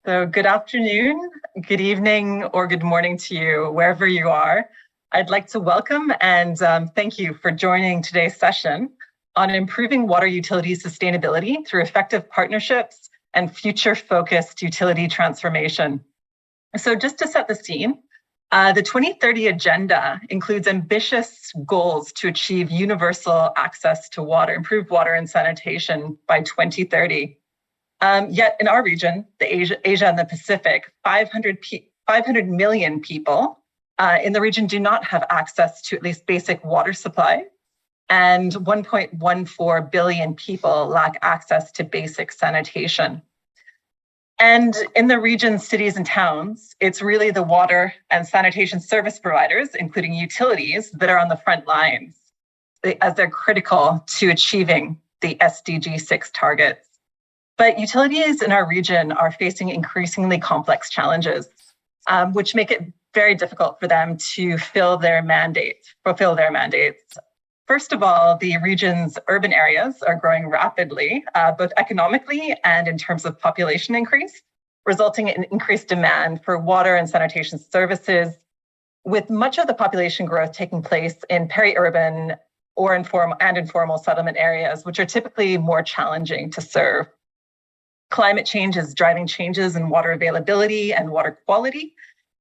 So good afternoon, good evening, or good morning to you, wherever you are. I'd like to welcome and thank you for joining today's session on improving water utility sustainability through effective partnerships and future-focused utility transformation. So just to set the scene, the 2030 agenda includes ambitious goals to achieve universal access to water, improved water and sanitation by 2030. Yet in our region, Asia and the Pacific, 500 million people in the region do not have access to at least basic water supply, and 1.14 billion people lack access to basic sanitation. And in the region's cities and towns, it's really the water and sanitation service providers, including utilities, that are on the front lines as they're critical to achieving the SDG 6 targets. But utilities in our region are facing increasingly complex challenges, which make it very difficult for them to fulfill their mandates. First of all, the region's urban areas are growing rapidly, both economically and in terms of population increase, resulting in increased demand for water and sanitation services, with much of the population growth taking place in peri-urban or informal settlement areas, which are typically more challenging to serve. Climate change is driving changes in water availability and water quality,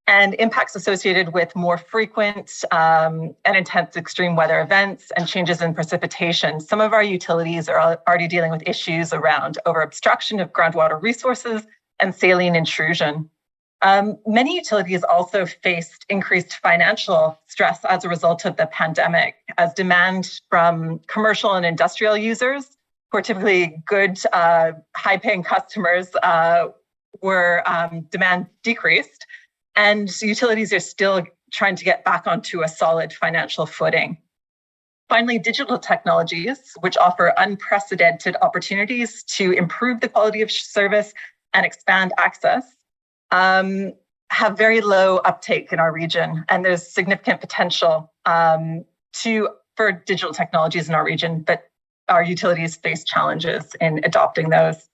and impacts associated with more frequent and intense extreme weather events and changes in precipitation. Some of our utilities are already dealing with issues around over-obstruction of groundwater resources and saline intrusion. Many utilities also faced increased financial stress as a result of the pandemic, as demand from commercial and industrial users, who are typically good, high-paying customers, demand decreased, and utilities are still trying to get back onto a solid financial footing. Finally, digital technologies, which offer unprecedented opportunities to improve the quality of service and expand access, have very low uptake in our region, and there's significant potential for digital technologies in our region, but our utilities face challenges in adopting those.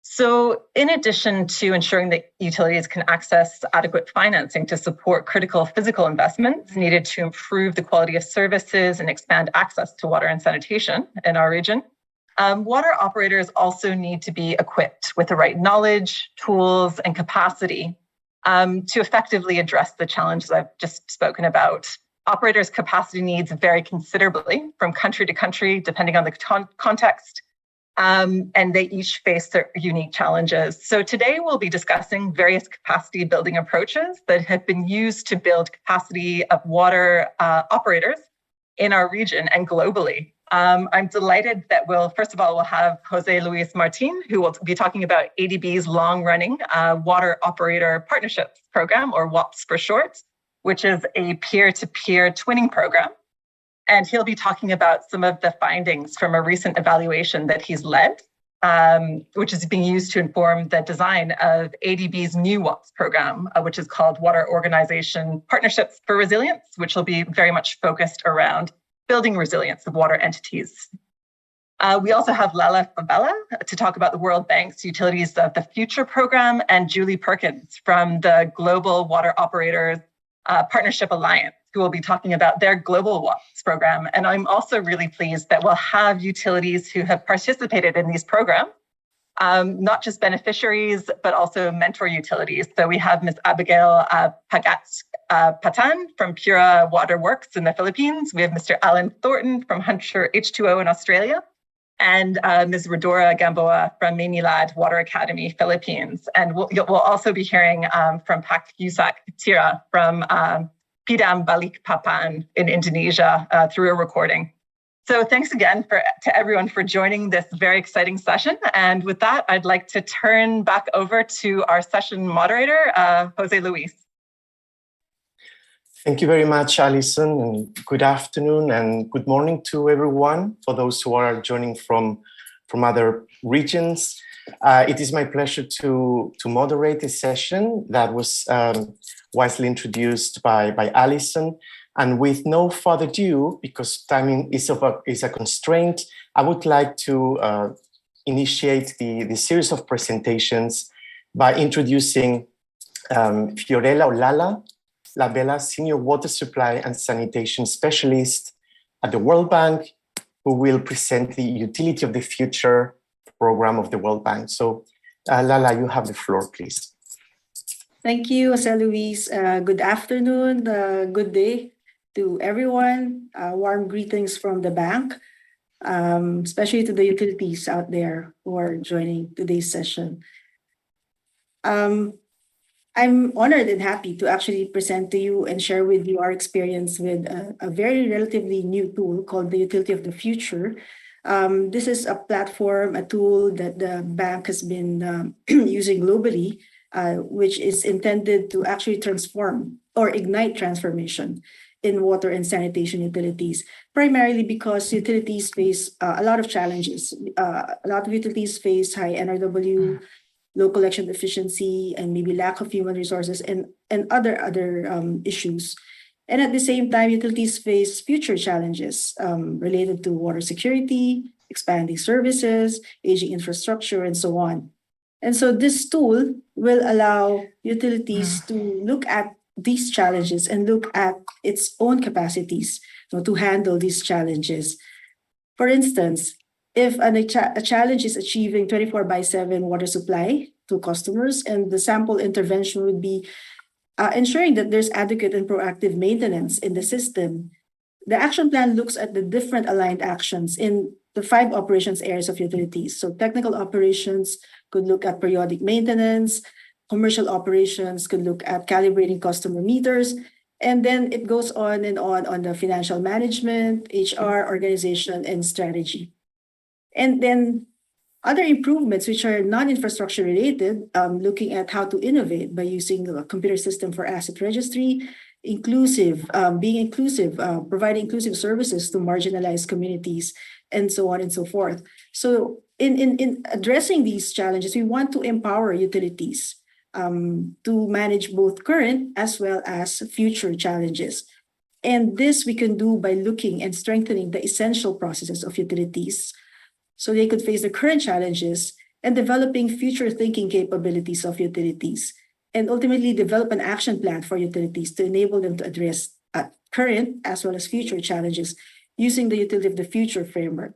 So in addition to ensuring that utilities can access adequate financing to support critical physical investments needed to improve the quality of services and expand access to water and sanitation in our region, water operators also need to be equipped with the right knowledge, tools, and capacity to effectively address the challenges I've just spoken about. Operators' capacity needs vary considerably from country to country, depending on the context, and they each face their unique challenges. So today we'll be discussing various capacity building approaches that have been used to build capacity of water operators in our region and globally. I'm delighted that we'll have Jose Luis Martin, who will be talking about ADB's long-running Water Operator Partnerships Program, or WOPS for short, which is a peer-to-peer twinning program. And he'll be talking about some of the findings from a recent evaluation that he's led, which is being used to inform the design of ADB's new WOPS program, which is called Water Organization Partnerships for Resilience, which will be very much focused around building resilience of water entities. We also have Lala Favela to talk about the World Bank's Utilities of the Future program, and Julie Perkins from the Global Water Operators Partnership Alliance, who will be talking about their global WOPS program. And I'm also really pleased that we'll have utilities who have participated in these programs, not just beneficiaries, but also mentor utilities. So we have Ms. Abigail Patan from Pura Water Works in the Philippines. We have Mr. Alan Thornton from Hunter H2O in Australia, and Ms. Rodora Gamboa from Maynilad Water Academy, Philippines. And we'll also be hearing from Pak Yusak Tira from Pidam Balikpapan in Indonesia through a recording. So thanks again to everyone for joining this very exciting session. And with that, I'd like to turn back over to our session moderator, Jose Luis. Thank you very much, Alison, and good afternoon and good morning to everyone, for those who are joining from other regions. It is my pleasure to moderate this session that was wisely introduced by Alison. And with no further ado, because timing is a constraint, I would like to initiate the series of presentations by introducing Fiorella or Lala Labella, Senior Water Supply and Sanitation Specialist at the World Bank, who will present the Utility of the Future program of the World Bank. So Lala, you have the floor, please. Thank you, Jose Luis. Good afternoon, good day to everyone. Warm greetings from the bank, especially to the utilities out there who are joining today's session. I'm honored and happy to actually present to you and share with you our experience with a very relatively new tool called the Utility of the Future. This is a platform, a tool that the bank has been using globally, which is intended to actually transform or ignite transformation in water and sanitation utilities, primarily because utilities face a lot of challenges. A lot of utilities face high NRW, low collection efficiency, and maybe lack of human resources and other issues. And at the same time, utilities face future challenges related to water security, expanding services, aging infrastructure, and so on. And so this tool will allow utilities to look at these challenges and look at its own capacities to handle these challenges. For instance, if a challenge is achieving 24/7 water supply to customers, and the sample intervention would be ensuring that there's adequate and proactive maintenance in the system, the action plan looks at the different aligned actions in the 5 operations areas of utilities. So technical operations could look at periodic maintenance, commercial operations could look at calibrating customer meters, and then it goes on and on the financial management, HR, organization, and strategy. And then other improvements, which are non-infrastructure related, looking at how to innovate by using a computer system for asset registry, being inclusive, providing inclusive services to marginalized communities, and so on and so forth. So in addressing these challenges, we want to empower utilities to manage both current as well as future challenges. And this we can do by looking and strengthening the essential processes of utilities so they could face the current challenges and developing future thinking capabilities of utilities, and ultimately develop an action plan for utilities to enable them to address current as well as future challenges using the Utility of the Future framework.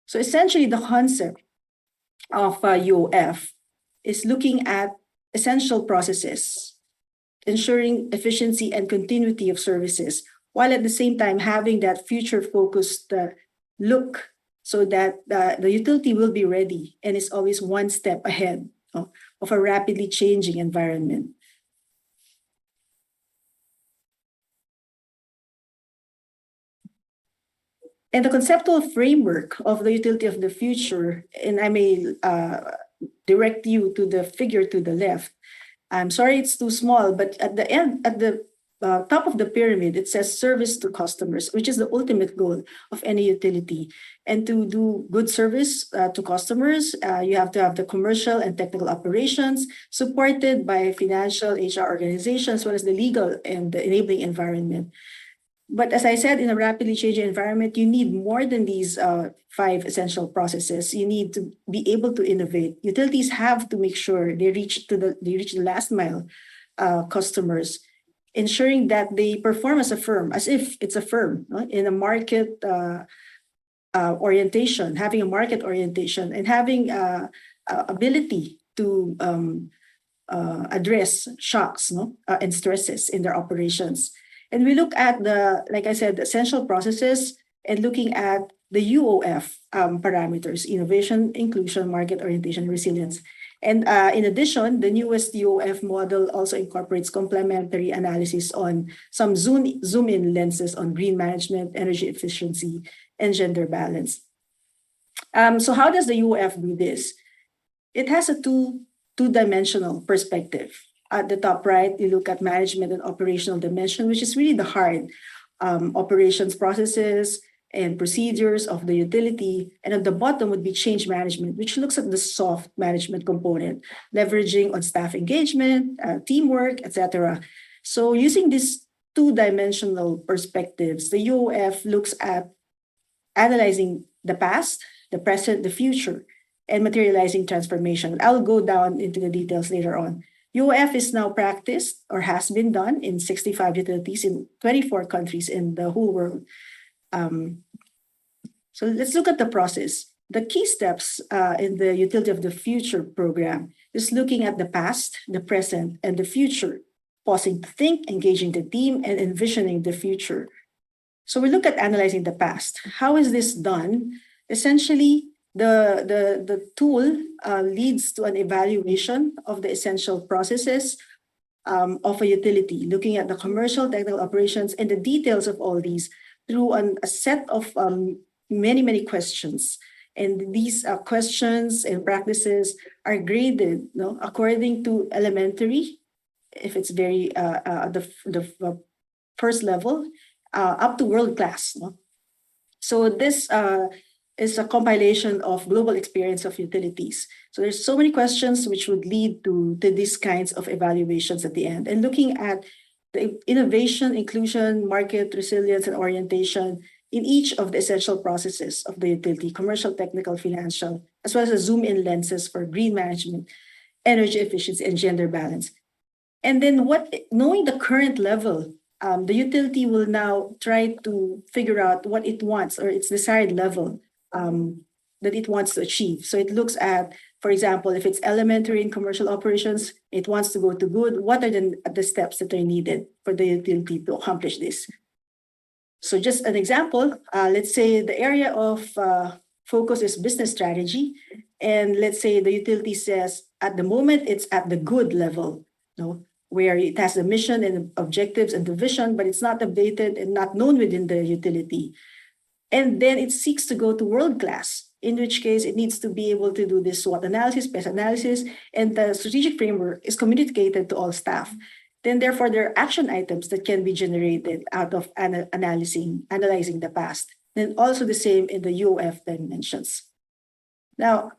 So essentially the concept of UOF is looking at essential processes, ensuring efficiency and continuity of services, while at the same time having that future-focused look so that the utility will be ready and is always one step ahead of a rapidly changing environment. And the conceptual framework of the Utility of the Future, and I may direct you to the figure to the left. I'm sorry it's too small, but at the end, at the top of the pyramid, it says service to customers, which is the ultimate goal of any utility. And to do good service to customers, you have to have the commercial and technical operations supported by financial HR organizations, as well as the legal and the enabling environment. But as I said, in a rapidly changing environment, you need more than these 5 essential processes. You need to be able to innovate. Utilities have to make sure they reach the last mile customers, ensuring that they perform as a firm, as if it's a firm in a market orientation, having a market orientation, and having ability to address shocks and stresses in their operations. And we look at like I said, the essential processes and looking at the UOF parameters: innovation, inclusion, market orientation, resilience. And in addition, the newest UOF model also incorporates complementary analysis on some zoom-in lenses on green management, energy efficiency, and gender balance. So how does the UOF do this? It has a two-dimensional perspective. At the top right, you look at management and operational dimension, which is really the hard operations processes and procedures of the utility. And at the bottom would be change management, which looks at the soft management component, leveraging on staff engagement, teamwork, etc. So using these two-dimensional perspectives, the UOF looks at analyzing the past, the present, the future, and materializing transformation. I'll go down into the details later on. UOF is now practiced or has been done in 65 utilities in 24 countries in the whole world. So let's look at the process. The key steps in the Utility of the Future program is looking at the past, the present, and the future, pausing to think, engaging the team, and envisioning the future. So we look at analyzing the past. How is this done? Essentially, the tool leads to an evaluation of the essential processes of a utility, looking at the commercial, technical operations, and the details of all these through a set of many questions. And these questions and practices are graded according to elementary, if it's very the first level, up to world class. So this is a compilation of global experience of utilities. So there's so many questions which would lead to these kinds of evaluations at the end. And looking at the innovation, inclusion, market resilience, and orientation in each of the essential processes of the utility, commercial, technical, financial, as well as the zoom-in lenses for green management, energy efficiency, and gender balance. And then knowing the current level, the utility will now try to figure out what it wants or its desired level that it wants to achieve. So it looks at, for example, if it's elementary in commercial operations, it wants to go to good. What are the steps that are needed for the utility to accomplish this? So just an example, let's say the area of focus is business strategy. And let's say the utility says at the moment it's at the good level, where it has the mission and objectives and the vision, but it's not updated and not known within the utility. And then it seeks to go to world class, in which case it needs to be able to do this SWOT analysis, best analysis, and the strategic framework is communicated to all staff. Then therefore, there are action items that can be generated out of analyzing the past. Then also the same in the UOF dimensions. Now,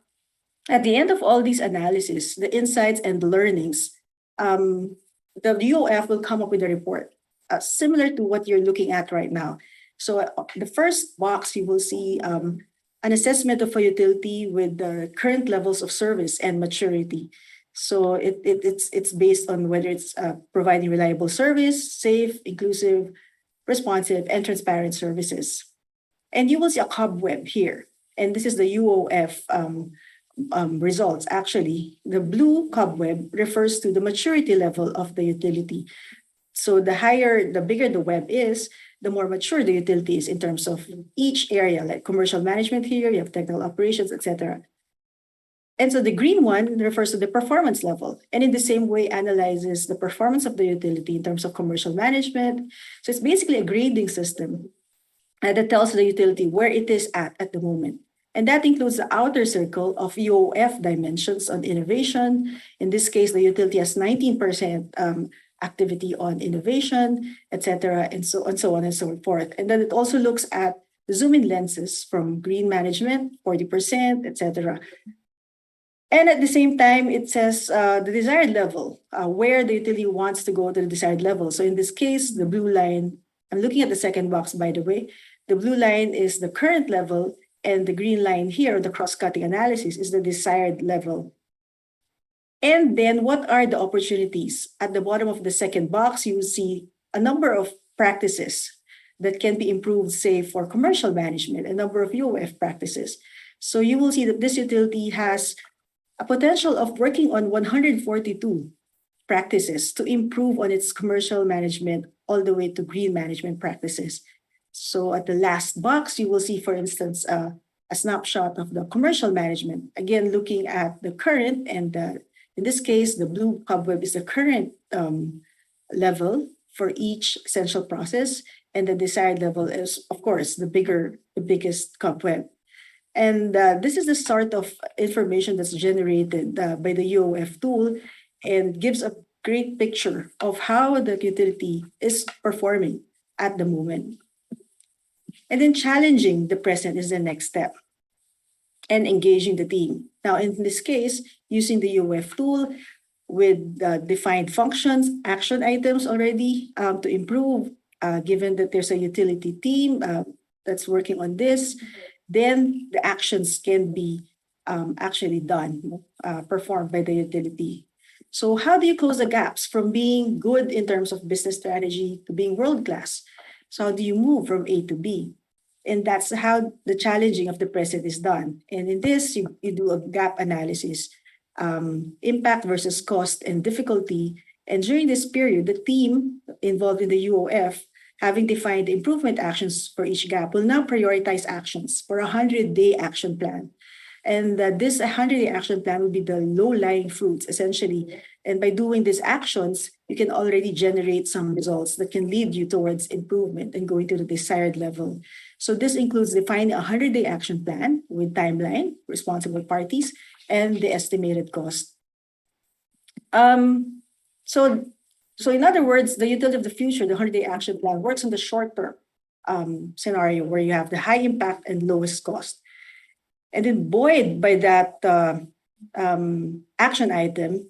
at the end of all these analysis, the insights and the learnings, the UOF will come up with a report similar to what you're looking at right now. So the first box, you will see an assessment of a utility with the current levels of service and maturity. So it's based on whether it's providing reliable service, safe, inclusive, responsive, and transparent services. And you will see a cobweb here. And this is the UOF results. Actually, the blue cobweb refers to the maturity level of the utility. So the bigger the web is, the more mature the utility is in terms of each area, like commercial management here, you have technical operations, etc. And so the green one refers to the performance level, and in the same way analyzes the performance of the utility in terms of commercial management. So it's basically a grading system that tells the utility where it is at the moment. And that includes the outer circle of UOF dimensions on innovation. In this case, the utility has 19% activity on innovation, etc., and so on and so forth. And then it also looks at the zoom-in lenses from green management, 40%, etc. And at the same time, it says the desired level, where the utility wants to go to the desired level. So in this case, the blue line, I'm looking at the second box, by the way, the blue line is the current level, and the green line here, the cross-cutting analysis, is the desired level. And then what are the opportunities? At the bottom of the second box, you will see a number of practices that can be improved, say, for commercial management, a number of UOF practices. So you will see that this utility has a potential of working on 142 practices to improve on its commercial management all the way to green management practices. So at the last box, you will see, for instance, a snapshot of the commercial management, again, looking at the current, and in this case, the blue cobweb is the current level for each essential process, and the desired level is, of course, the biggest cobweb. And this is the sort of information that's generated by the UOF tool and gives a great picture of how the utility is performing at the moment. And then challenging the present is the next step, and engaging the team. Now, in this case, using the UOF tool with defined functions, action items already to improve, given that there's a utility team that's working on this, then the actions can be actually done, performed by the utility. So how do you close the gaps from being good in terms of business strategy to being world-class? So how do you move from A to B? And that's how the challenging of the present is done. And in this, you do a gap analysis, impact versus cost and difficulty. And during this period, the team involved in the UOF, having defined improvement actions for each gap, will now prioritize actions for a 100-day action plan. And this 100-day action plan will be the low-lying fruits, essentially. And by doing these actions, you can already generate some results that can lead you towards improvement and going to the desired level. So this includes defining a 100-day action plan with timeline, responsible parties, and the estimated cost. So in other words, the utility of the future, the 100-day action plan, works on the short-term scenario where you have the high impact and lowest cost. And then buoyed by that action item,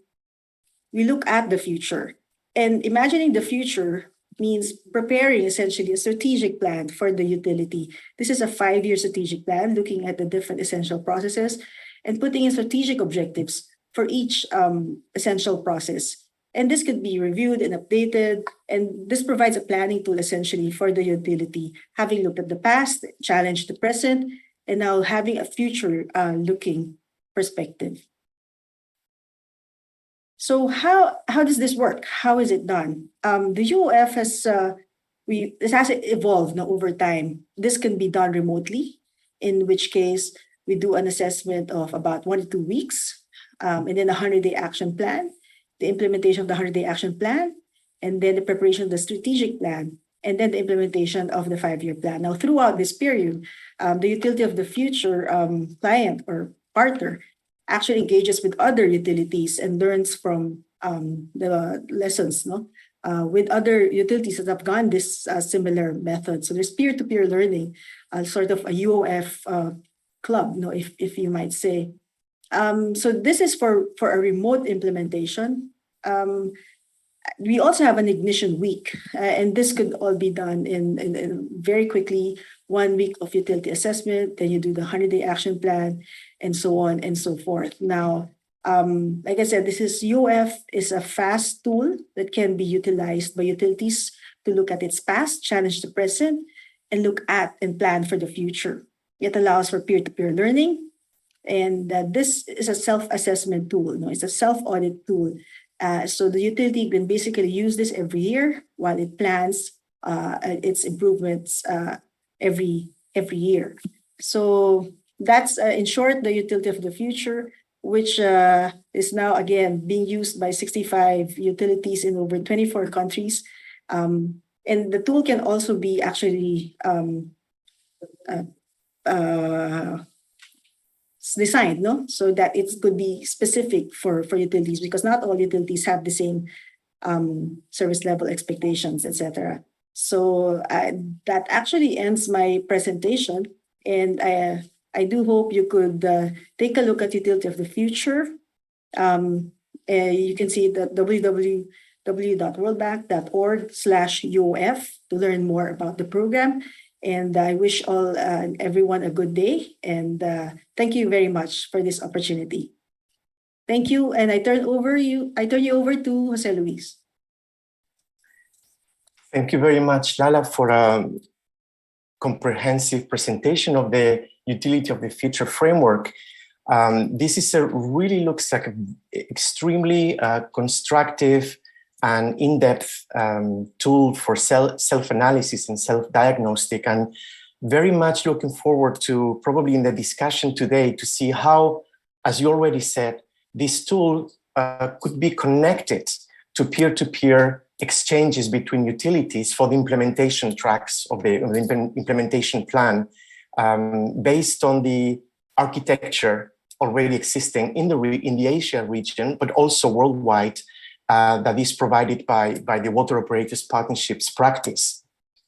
we look at the future. And imagining the future means preparing essentially a strategic plan for the utility. This is a 5-year strategic plan looking at the different essential processes and putting in strategic objectives for each essential process. And this could be reviewed and updated. And this provides a planning tool essentially for the utility, having looked at the past, challenged the present, and now having a future looking perspective. So how does this work? How is it done? The UOF has evolved now over time. This can be done remotely, in which case we do an assessment of about 1 to 2 weeks, and then a 100-day action plan, the implementation of the 100-day action plan, and then the preparation of the strategic plan, and then the implementation of the 5-year plan. Now, throughout this period, the utility of the future client or partner actually engages with other utilities and learns from the lessons with other utilities that have gone this similar method. So there's peer-to-peer learning, sort of a UOF club, if you might say. So this is for a remote implementation. We also have an ignition week, and this could all be done in very quickly. 1 week of utility assessment, then you do the 100-day action plan, and so on and so forth. Now, like I said, UOF is a fast tool that can be utilized by utilities to look at its past, challenge the present, and look at and plan for the future. It allows for peer-to-peer learning, and this is a self-assessment tool. It's a self-audit tool. So the utility can basically use this every year while it plans its improvements every year. So that's, in short, the utility of the future, which is now, again, being used by 65 utilities in over 24 countries. And the tool can also be actually designed, so that it could be specific for utilities, because not all utilities have the same service level expectations, etc. So that actually ends my presentation, and I do hope you could take a look at Utility of the Future. You can see the www.worldbank.org/UOF to learn more about the program. And I wish everyone a good day, and thank you very much for this opportunity. Thank you, and I turn you over to Jose Luis. Thank you very much, Lala, for a comprehensive presentation of the Utility of the Future framework. This really looks like an extremely constructive and in-depth tool for self-analysis and self-diagnostic, and very much looking forward to probably in the discussion today to see how, as you already said, this tool could be connected to peer-to-peer exchanges between utilities for the implementation tracks of the implementation plan based on the architecture already existing in the Asia region, but also worldwide, that is provided by the Water Operators Partnerships practice.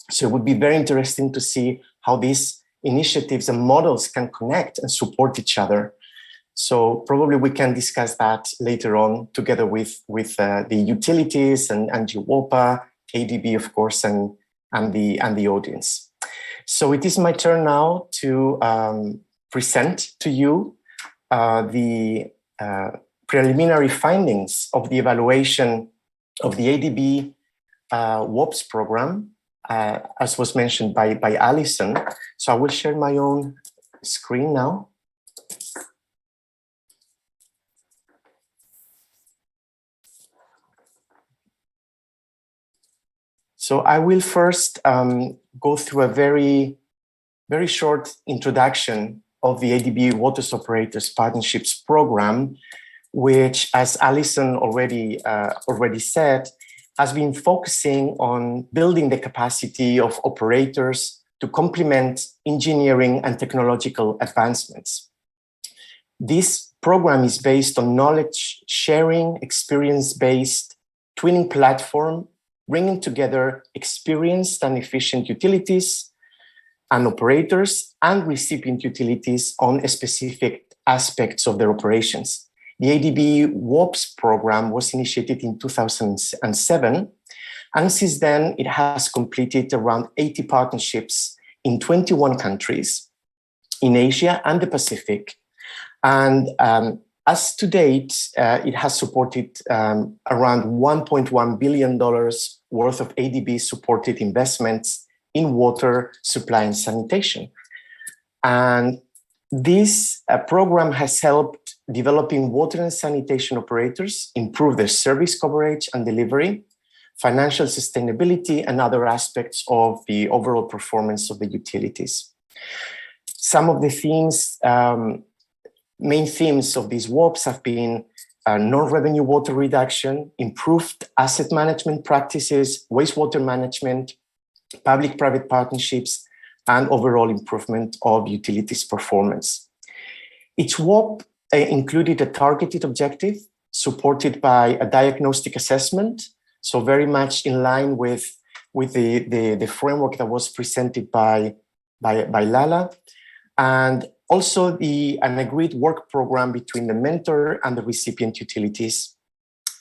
So it would be very interesting to see how these initiatives and models can connect and support each other. So probably we can discuss that later on together with the utilities and UOPA, ADB, of course, and the audience. So it is my turn now to present to you the preliminary findings of the evaluation of the ADB WOPS program, as was mentioned by Alison. So I will share my own screen now. So I will first go through a very short introduction of the ADB Water Operators Partnerships Program, which, as Alison already said, has been focusing on building the capacity of operators to complement engineering and technological advancements. This program is based on knowledge sharing, experience-based twinning platform, bringing together experienced and efficient utilities and operators and recipient utilities on specific aspects of their operations. The ADB WOPS program was initiated in 2007, and since then it has completed around 80 partnerships in 21 countries in Asia and the Pacific. And as to date, it has supported around $1.1 billion worth of ADB-supported investments in water supply and sanitation. And this program has helped developing water and sanitation operators improve their service coverage and delivery, financial sustainability, and other aspects of the overall performance of the utilities. Some of the themes, main themes of these WOPs have been non-revenue water reduction, improved asset management practices, wastewater management, public-private partnerships, and overall improvement of utilities performance. Each WOP included a targeted objective supported by a diagnostic assessment, so very much in line with the framework that was presented by Lala, and also an agreed work program between the mentor and the recipient utilities.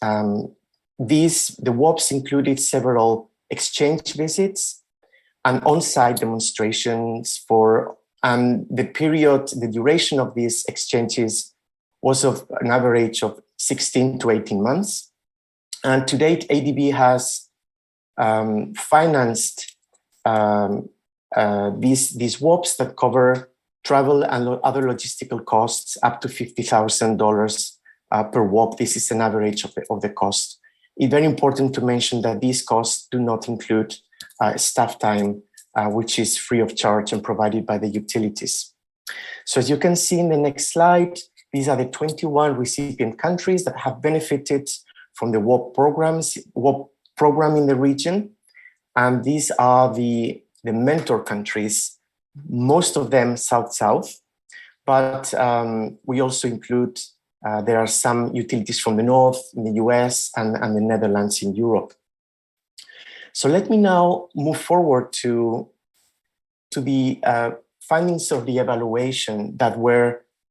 The WOPs included several exchange visits and on-site demonstrations the duration of these exchanges was of an average of 16 to 18 months. And to date, ADB has financed these WOPs that cover travel and other logistical costs up to $50,000 per WOP. This is an average of the cost. It's very important to mention that these costs do not include staff time, which is free of charge and provided by the utilities. So as you can see in the next slide, these are the 21 recipient countries that have benefited from the WOP program in the region. And these are the mentor countries, most of them South-South, but we also include, there are some utilities from the North, in the US, and the Netherlands in Europe. So let me now move forward to the findings of the evaluation that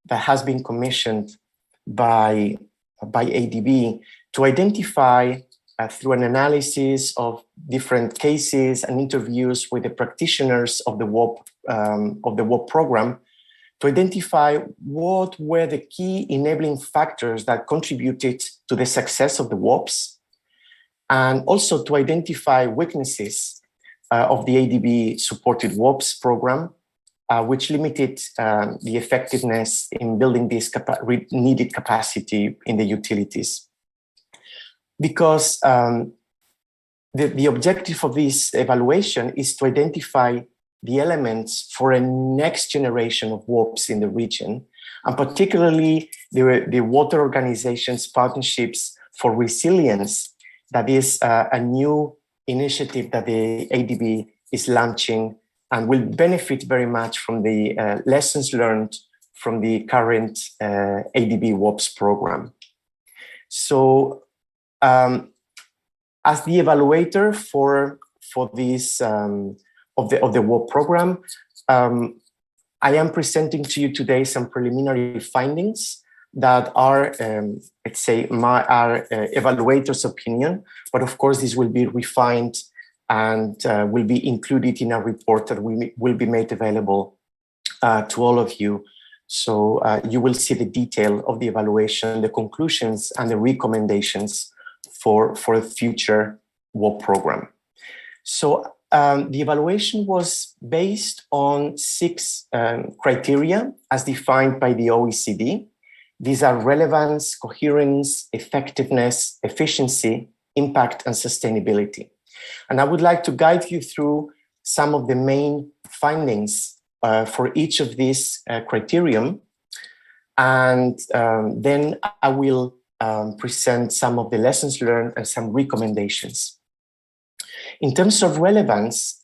has been commissioned by ADB to identify through an analysis of different cases and interviews with the practitioners of the WOP program, to identify what were the key enabling factors that contributed to the success of the WOPs, and also to identify weaknesses of the ADB-supported WOPs program, which limited the effectiveness in building this needed capacity in the utilities. Because the objective of this evaluation is to identify the elements for a next generation of WOPs in the region, and particularly the water organizations' partnerships for resilience. That is a new initiative that the ADB is launching and will benefit very much from the lessons learned from the current ADB WOPs program. So as the evaluator for this of the WOP program, I am presenting to you today some preliminary findings that are, let's say, our evaluator's opinion, but of course this will be refined and will be included in a report that will be made available to all of you So you will see the detail of the evaluation, the conclusions, and the recommendations for a future WOP program. So the evaluation was based on 6 criteria as defined by the OECD. These are relevance, coherence, effectiveness, efficiency, impact, and sustainability. And I would like to guide you through some of the main findings for each of these criterion. And then I will present some of the lessons learned and some recommendations. In terms of relevance,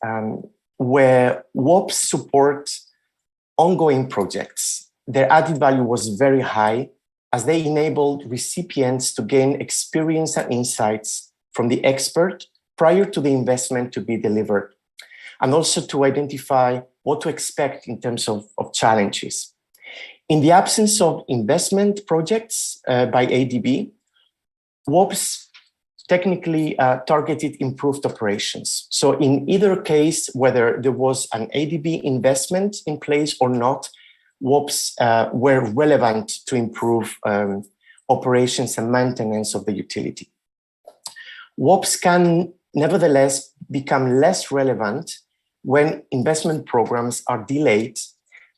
where WOPs support ongoing projects, their added value was very high as they enabled recipients to gain experience and insights from the expert prior to the investment to be delivered, and also to identify what to expect in terms of challenges. In the absence of investment projects by ADB, WOPs technically targeted improved operations. So in either case, whether there was an ADB investment in place or not, WOPs were relevant to improve operations and maintenance of the utility. WOPs can nevertheless become less relevant when investment programs are delayed.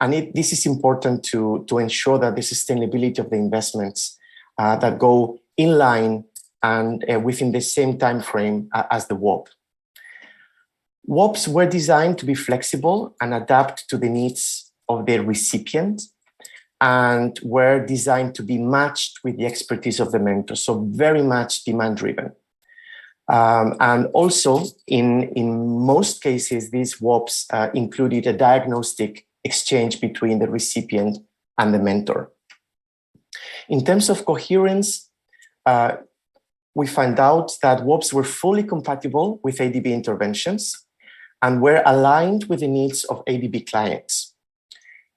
And this is important to ensure that the sustainability of the investments that go in line and within the same time frame as the WOP. WOPs were designed to be flexible and adapt to the needs of their recipient, and were designed to be matched with the expertise of the mentor, so very much demand-driven. And also, in most cases, these WOPs included a diagnostic exchange between the recipient and the mentor. In terms of coherence, we found out that WOPs were fully compatible with ADB interventions and were aligned with the needs of ADB clients.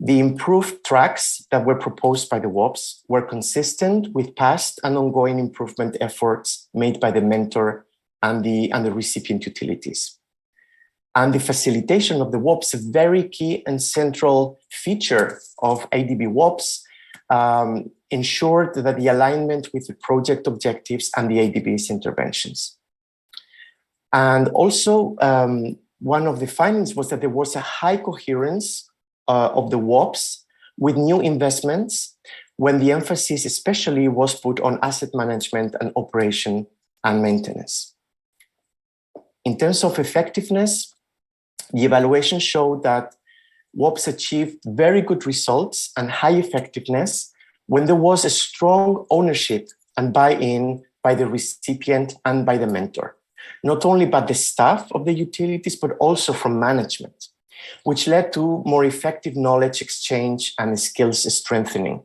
The improved tracks that were proposed by the WOPs were consistent with past and ongoing improvement efforts made by the mentor and the recipient utilities. And the facilitation of the WOPs, a very key and central feature of ADB WOPs, ensured that the alignment with the project objectives and the ADB's interventions. And also, one of the findings was that there was a high coherence of the WOPs with new investments, when the emphasis especially was put on asset management and operation and maintenance. In terms of effectiveness, the evaluation showed that WOPs achieved very good results and high effectiveness when there was a strong ownership and buy-in by the recipient and by the mentor, not only by the staff of the utilities, but also from management, which led to more effective knowledge exchange and skills strengthening.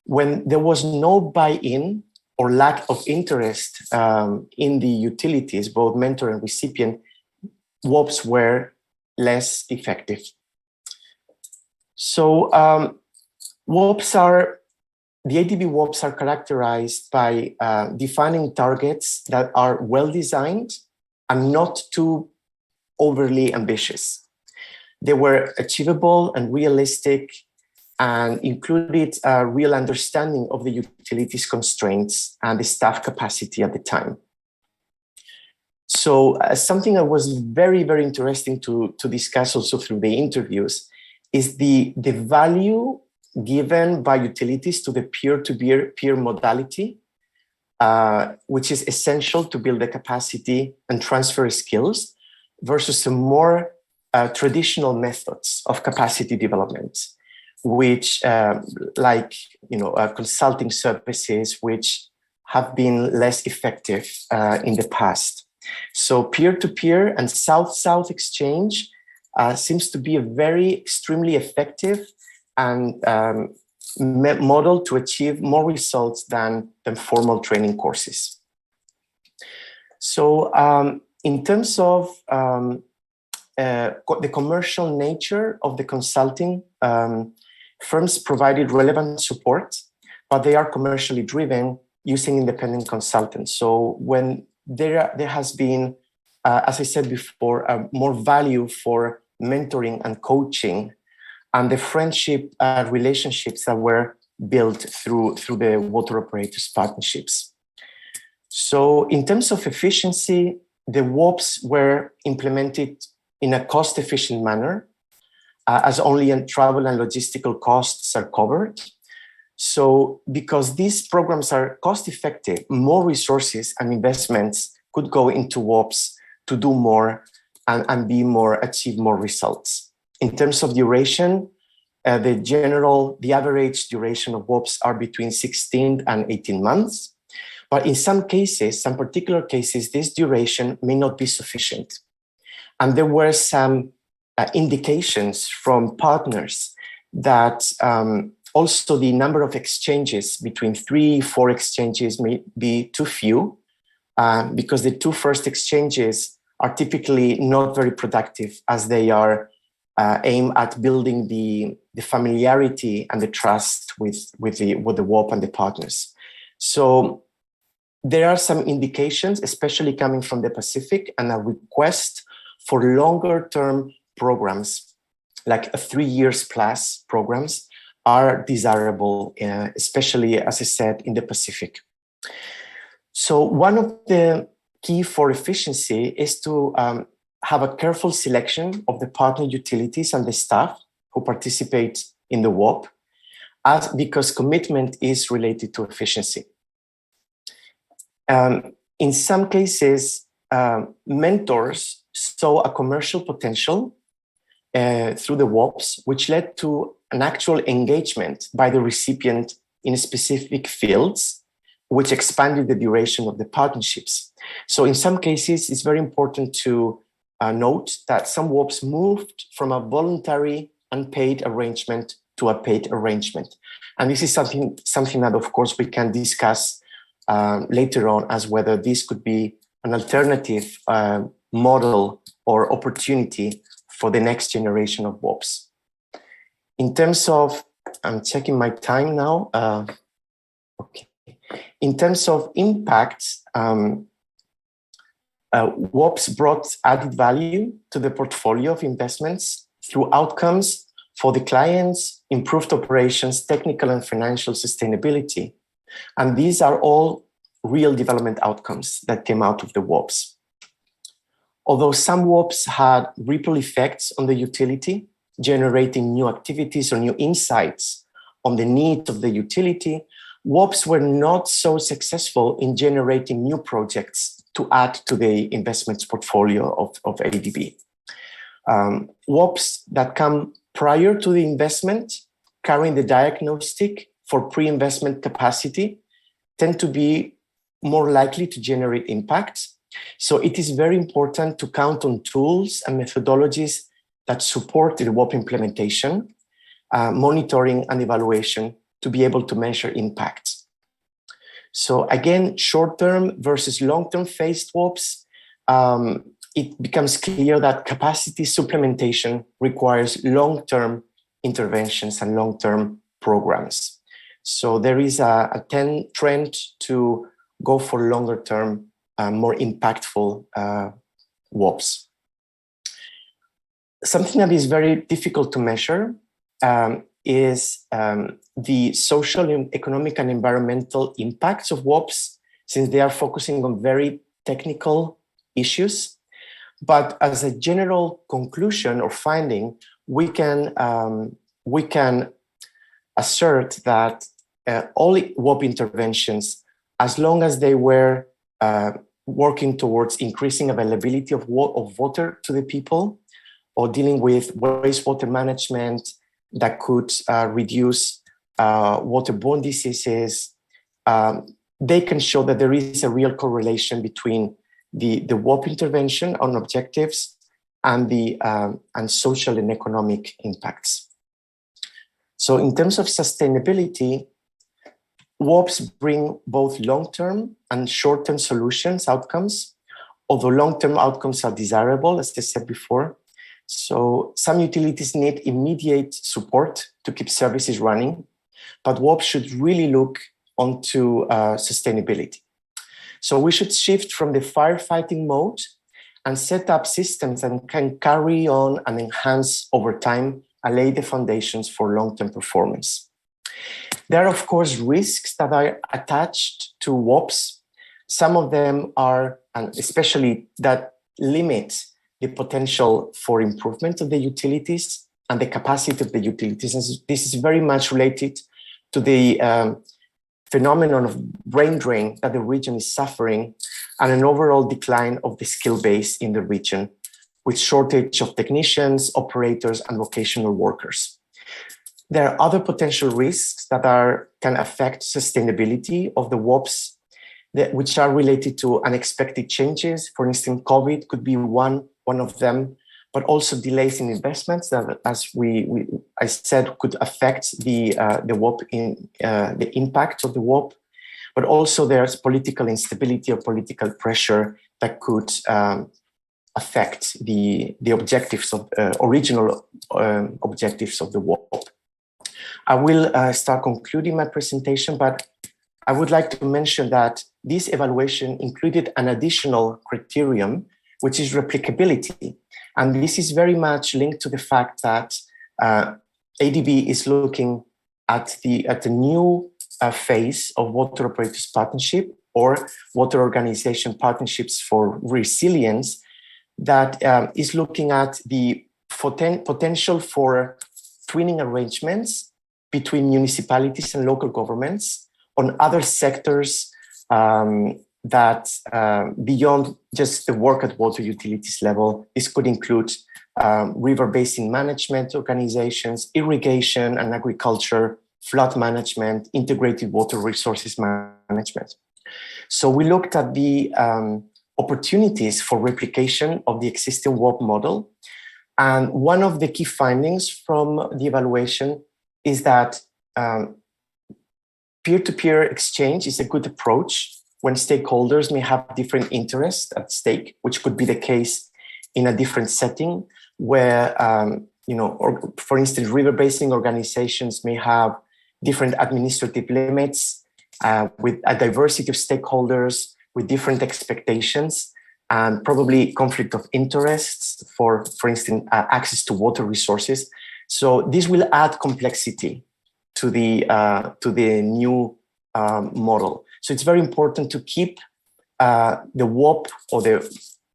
When there was no buy-in or lack of interest in the utilities, both mentor and recipient, WOPs were less effective. So the ADB WOPs are characterized by defining targets that are well designed and not too overly ambitious. They were achievable and realistic and included a real understanding of the utilities constraints and the staff capacity at the time. So something that was very, very interesting to discuss also through the interviews is the value given by utilities to the peer-to-peer modality, which is essential to build the capacity and transfer skills, versus some more traditional methods of capacity development, which consulting services, which have been less effective in the past. So peer-to-peer and south-south exchange seems to be a very extremely effective and model to achieve more results than formal training courses. So in terms of the commercial nature of the consulting, firms provided relevant support, but they are commercially driven using independent consultants. So when there has been, as I said before, more value for mentoring and coaching and the friendship relationships that were built through the water operators partnerships. So in terms of efficiency, the WOPs were implemented in a cost-efficient manner, as only travel and logistical costs are covered. So because these programs are cost-effective, more resources and investments could go into WOPs to do more and achieve more results. In terms of duration, the average duration of WOPs are between 16 and 18 months. But in some particular cases, this duration may not be sufficient. And there were some indications from partners that also the number of exchanges, between 3-4 exchanges, may be too few, because the 2 first exchanges are typically not very productive, as they are aimed at building the familiarity and the trust with the WOP and the partners. So there are some indications, especially coming from the Pacific, and a request for longer term programs, like 3 years plus programs, are desirable, especially, as I said, in the Pacific. So one of the key for efficiency is to have a careful selection of the partner utilities and the staff who participate in the WOP, because commitment is related to efficiency. In some cases, mentors saw a commercial potential through the WOPs, which led to an actual engagement by the recipient in specific fields, which expanded the duration of the partnerships. So in some cases, it's very important to note that some WOPs moved from a voluntary unpaid arrangement to a paid arrangement. And this is something that, of course, we can discuss later on, as whether this could be an alternative model or opportunity for the next generation of WOPs. In terms of, I'm checking my time now. Okay. In terms of impact, WOPs brought added value to the portfolio of investments through outcomes for the clients, improved operations, technical and financial sustainability. And these are all real development outcomes that came out of the WOPs. Although some WOPs had ripple effects on the utility, generating new activities or new insights on the needs of the utility, WOPs were not so successful in generating new projects to add to the investments portfolio of ADB. WOPs that come prior to the investment, carrying the diagnostic for pre-investment capacity, tend to be more likely to generate impact. So it is very important to count on tools and methodologies that support the WOP implementation, monitoring and evaluation to be able to measure impact. So again, short-term versus long-term phased WOPs, it becomes clear that capacity supplementation requires long-term interventions and long-term programs. So there is a trend to go for longer-term, more impactful WOPs. Something that is very difficult to measure is the social, economic, and environmental impacts of WOPs, since they are focusing on very technical issues. But as a general conclusion or finding, we can assert that all WOP interventions, as long as they were working towards increasing availability of water to the people, or dealing with wastewater management that could reduce waterborne diseases, they can show that there is a real correlation between the WOP intervention on objectives and the social and economic impacts. So in terms of sustainability, WOPs bring both long-term and short-term solutions, outcomes, although long-term outcomes are desirable, as I said before. So some utilities need immediate support to keep services running, but WOPs should really look onto sustainability. So we should shift from the firefighting mode and set up systems that can carry on and enhance over time and lay the foundations for long-term performance. There are, of course, risks that are attached to WOPs. Some of them are, and especially that limit the potential for improvement of the utilities and the capacity of the utilities. And this is very much related to the phenomenon of brain drain that the region is suffering and an overall decline of the skill base in the region, with shortage of technicians, operators, and vocational workers. There are other potential risks that can affect sustainability of the WOPs, which are related to unexpected changes. For instance, COVID could be one of them, but also delays in investments that, as I said, could affect the WOP in the impact of the WOP. But also there's political instability or political pressure that could affect the objectives of original objectives of the WOP. I will start concluding my presentation, but I would like to mention that this evaluation included an additional criterion, which is replicability. And this is very much linked to the fact that ADB is looking at the new phase of water operators partnership or water organization partnerships for resilience that is looking at the potential for twinning arrangements between municipalities and local governments on other sectors that beyond just the work at water utilities level. This could include river basin management organizations, irrigation and agriculture, flood management, integrated water resources management. So we looked at the opportunities for replication of the existing WOP model. And one of the key findings from the evaluation is that peer-to-peer exchange is a good approach when stakeholders may have different interests at stake, which could be the case in a different setting where, or for instance, river basin organizations may have different administrative limits with a diversity of stakeholders with different expectations and probably conflict of interests for instance, access to water resources. So this will add complexity to the new model. So it's very important to keep the WOP or the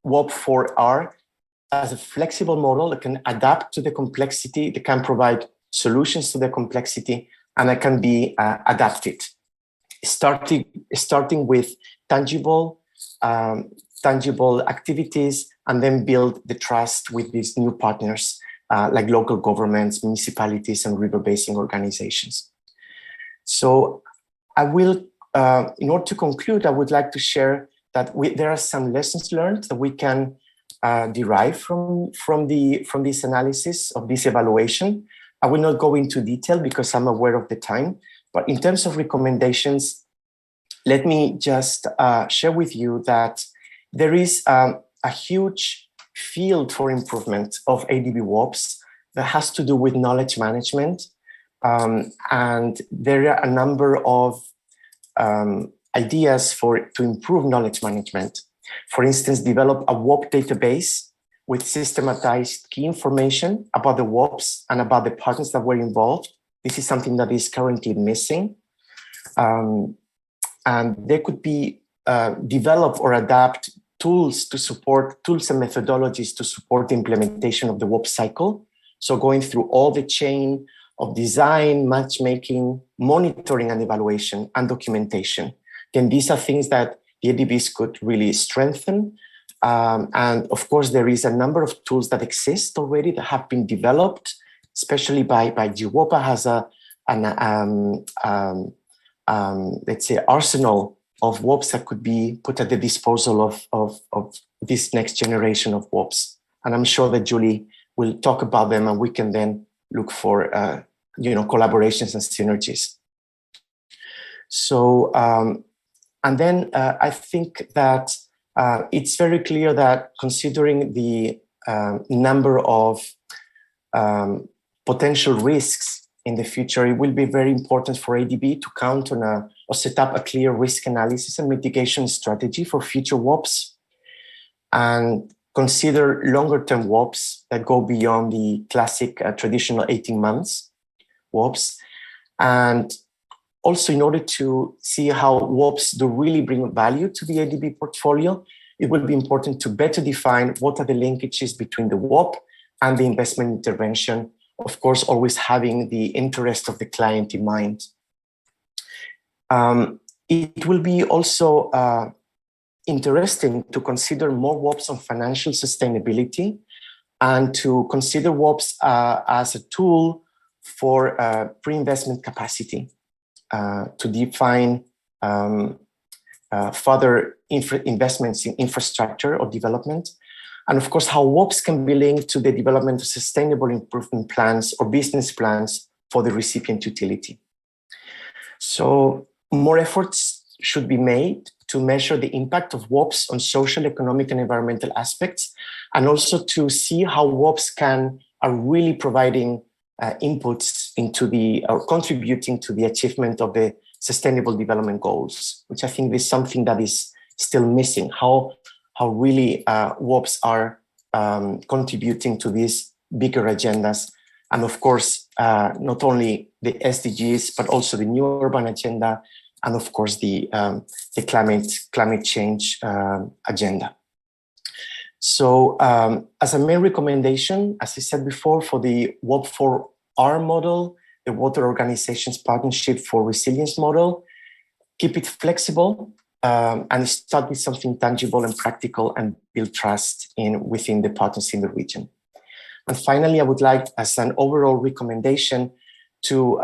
WOP 4R as a flexible model that can adapt to the complexity, that can provide solutions to the complexity, and that can be adapted. Starting with tangible activities, and then build the trust with these new partners like local governments, municipalities, and river basin organizations. So I will, in order to conclude, I would like to share that there are some lessons learned that we can derive from this analysis of this evaluation. I will not go into detail because I'm aware of the time, but in terms of recommendations, let me just share with you that there is a huge field for improvement of ADB WOPs that has to do with knowledge management. And there are a number of ideas to improve knowledge management. For instance, develop a WOP database with systematized key information about the WOPs and about the partners that were involved. This is something that is currently missing. And there could be develop or adapt tools and methodologies to support the implementation of the WOP cycle. So going through all the chain of design, matchmaking, monitoring and evaluation, and documentation. Then these are things that the ADBs could really strengthen. And of course, there is a number of tools that exist already that have been developed, especially by GWOPA has let's say, arsenal of WOPs that could be put at the disposal of this next generation of WOPs. And I'm sure that Julie will talk about them, and we can then look for collaborations and synergies. So, and then I think that it's very clear that considering the number of potential risks in the future, it will be very important for ADB to count on or set up a clear risk analysis and mitigation strategy for future WOPs. And consider longer-term WOPs that go beyond the classic traditional 18 months WOPs. And also, in order to see how WOPs do really bring value to the ADB portfolio, it will be important to better define what are the linkages between the WOP and the investment intervention, of course, always having the interest of the client in mind. It will be also interesting to consider more WOPs on financial sustainability and to consider WOPs as a tool for pre-investment capacity, to define further investments in infrastructure or development. And of course, how WOPs can be linked to the development of sustainable improvement plans or business plans for the recipient utility. So more efforts should be made to measure the impact of WOPs on social, economic, and environmental aspects, and also to see how WOPs are really providing inputs into or contributing to the achievement of the Sustainable Development Goals, which I think is something that is still missing, how really WOPs are contributing to these bigger agendas. And of course, not only the SDGs, but also the New Urban Agenda, and of course the climate change agenda. So as a main recommendation, as I said before, for the WOP4R model, the Water Organizations Partnership for Resilience model, keep it flexible and start with something tangible and practical and build trust within the partners in the region. And finally, I would like, as an overall recommendation, to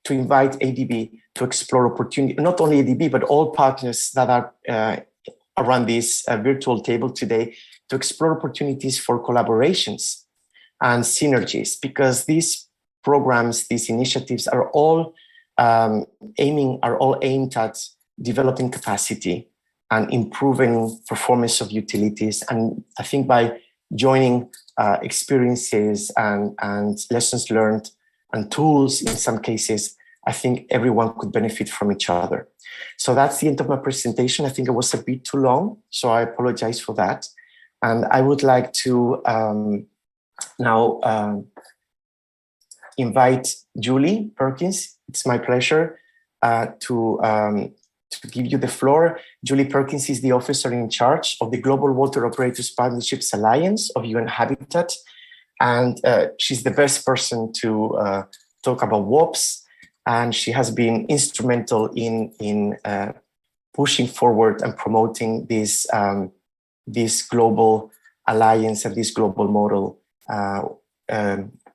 invite ADB to explore opportunity, not only ADB, but all partners that are around this virtual table today, to explore opportunities for collaborations and synergies, because these programs, these initiatives are all aimed at developing capacity and improving performance of utilities. And I think by joining experiences and lessons learned and tools in some cases, I think everyone could benefit from each other. So that's the end of my presentation. I think it was a bit too long, so I apologize for that. And I would like to now invite Julie Perkins. It's my pleasure to give you the floor. Julie Perkins is the officer in charge of the Global Water Operators Partnerships Alliance of UN Habitat. And she's the best person to talk about WOPs. And she has been instrumental in pushing forward and promoting this global alliance and this global model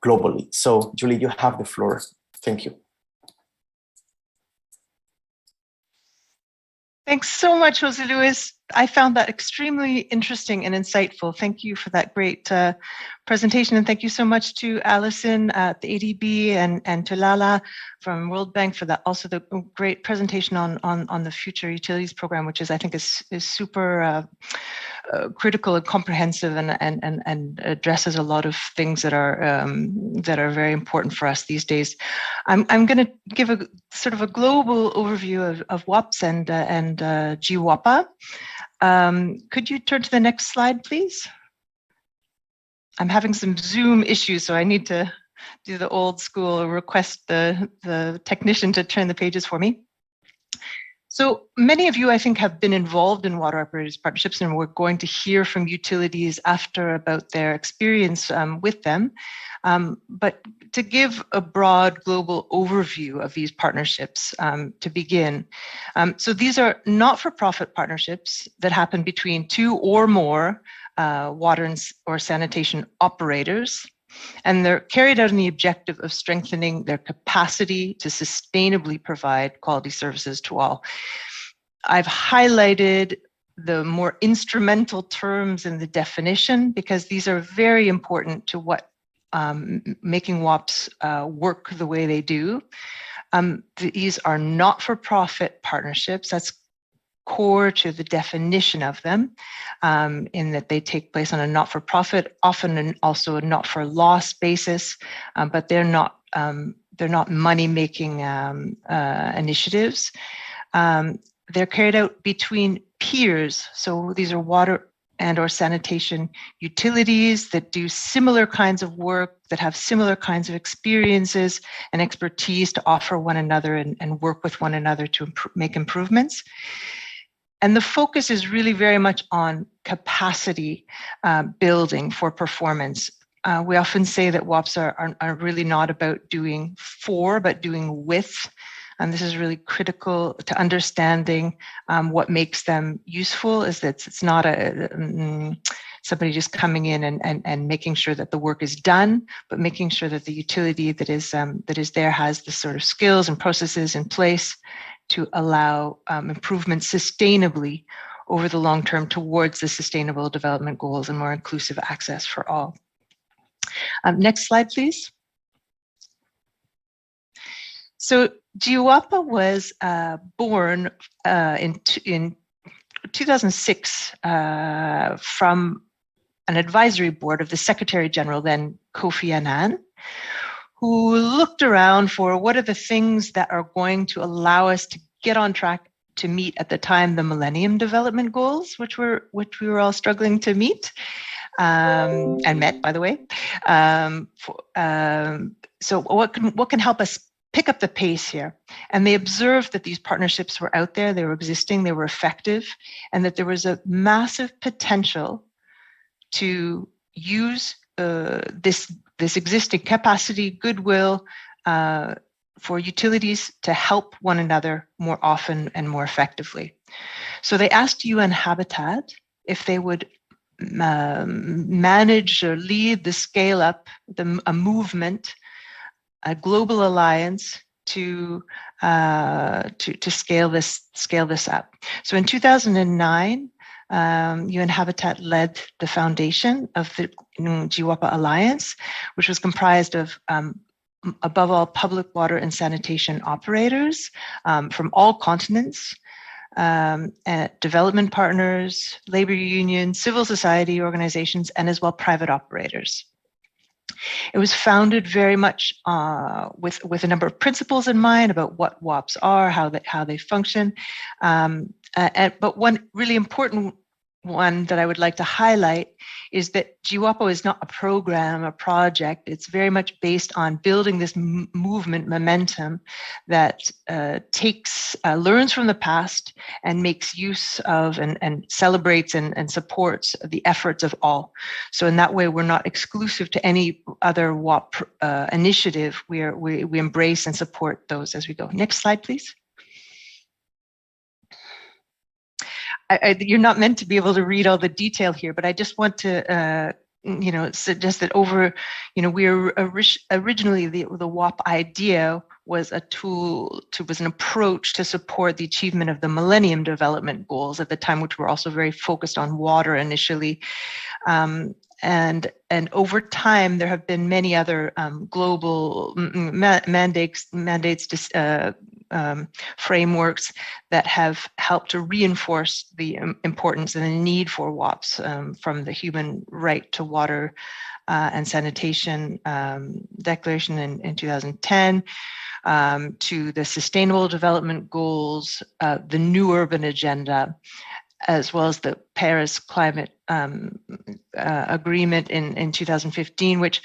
globally. So, Julie, you have the floor. Thank you. Thanks so much, Jose Luis. I found that extremely interesting and insightful. Thank you for that great presentation. And thank you so much to Alison at the ADB and to Lala from World Bank for that. Also the great presentation on the Future Utilities Program, which I think is super critical and comprehensive and addresses a lot of things that are very important for us these days. I'm going to give a sort of a global overview of WOPs and GWOPA. Could you turn to the next slide, please? I'm having some Zoom issues, so I need to do the old school request the technician to turn the pages for me. So many of you, I think, have been involved in water operators partnerships, and we're going to hear from utilities after about their experience with them. But to give a broad global overview of these partnerships to begin. So these are not-for-profit partnerships that happen between two or more water or sanitation operators. And they're carried out in the objective of strengthening their capacity to sustainably provide quality services to all. I've highlighted the more instrumental terms in the definition because these are very important to what making WOPs work the way they do. These are not-for-profit partnerships. That's core to the definition of them, in that they take place on a not-for-profit, often also a not-for-loss basis, but they're not money-making initiatives. They're carried out between peers. So these are water and or sanitation utilities that do similar kinds of work, that have similar kinds of experiences and expertise to offer one another and work with one another to make improvements. And the focus is really very much on capacity building for performance. We often say that WOPs are really not about doing for, but doing with. And this is really critical to understanding what makes them useful, is that it's not somebody just coming in and making sure that the work is done, but making sure that the utility that is there has the sort of skills and processes in place to allow improvement sustainably over the long term towards the Sustainable Development Goals and more inclusive access for all. Next slide, please. So GWAPA was born in 2006 from an advisory board of the Secretary General, then Kofi Annan, who looked around for what are the things that are going to allow us to get on track to meet, at the time, the Millennium Development Goals, which we were all struggling to meet, and met, by the way. So what can help us pick up the pace here? And they observed that these partnerships were out there, they were existing, they were effective, and that there was a massive potential to use this existing capacity, goodwill, for utilities to help one another more often and more effectively. So they asked UN Habitat if they would manage or lead the scale up, a movement, a global alliance to scale this up. So in 2009, UN Habitat led the foundation of the GWAPA Alliance, which was comprised of, above all, public water and sanitation operators from all continents, development partners, labor unions, civil society organizations, and as well private operators. It was founded very much with a number of principles in mind about what WOPs are, how they function, but one really important one that I would like to highlight is that GWAPA is not a program, a project. It's very much based on building this movement momentum that learns from the past and makes use of and celebrates and supports the efforts of all. So in that way, we're not exclusive to any other WOP initiative. We embrace and support those as we go. Next slide, please. You're not meant to be able to read all the detail here, but I just want to, suggest that originally the WOP idea was a tool was an approach to support the achievement of the Millennium Development Goals at the time, which were also very focused on water initially. And over time, there have been many other global mandates, frameworks that have helped to reinforce the importance and the need for WOPs, from the Human Right to Water and Sanitation Declaration in 2010 to the Sustainable Development Goals, the New Urban Agenda, as well as the Paris Climate Agreement in 2015, which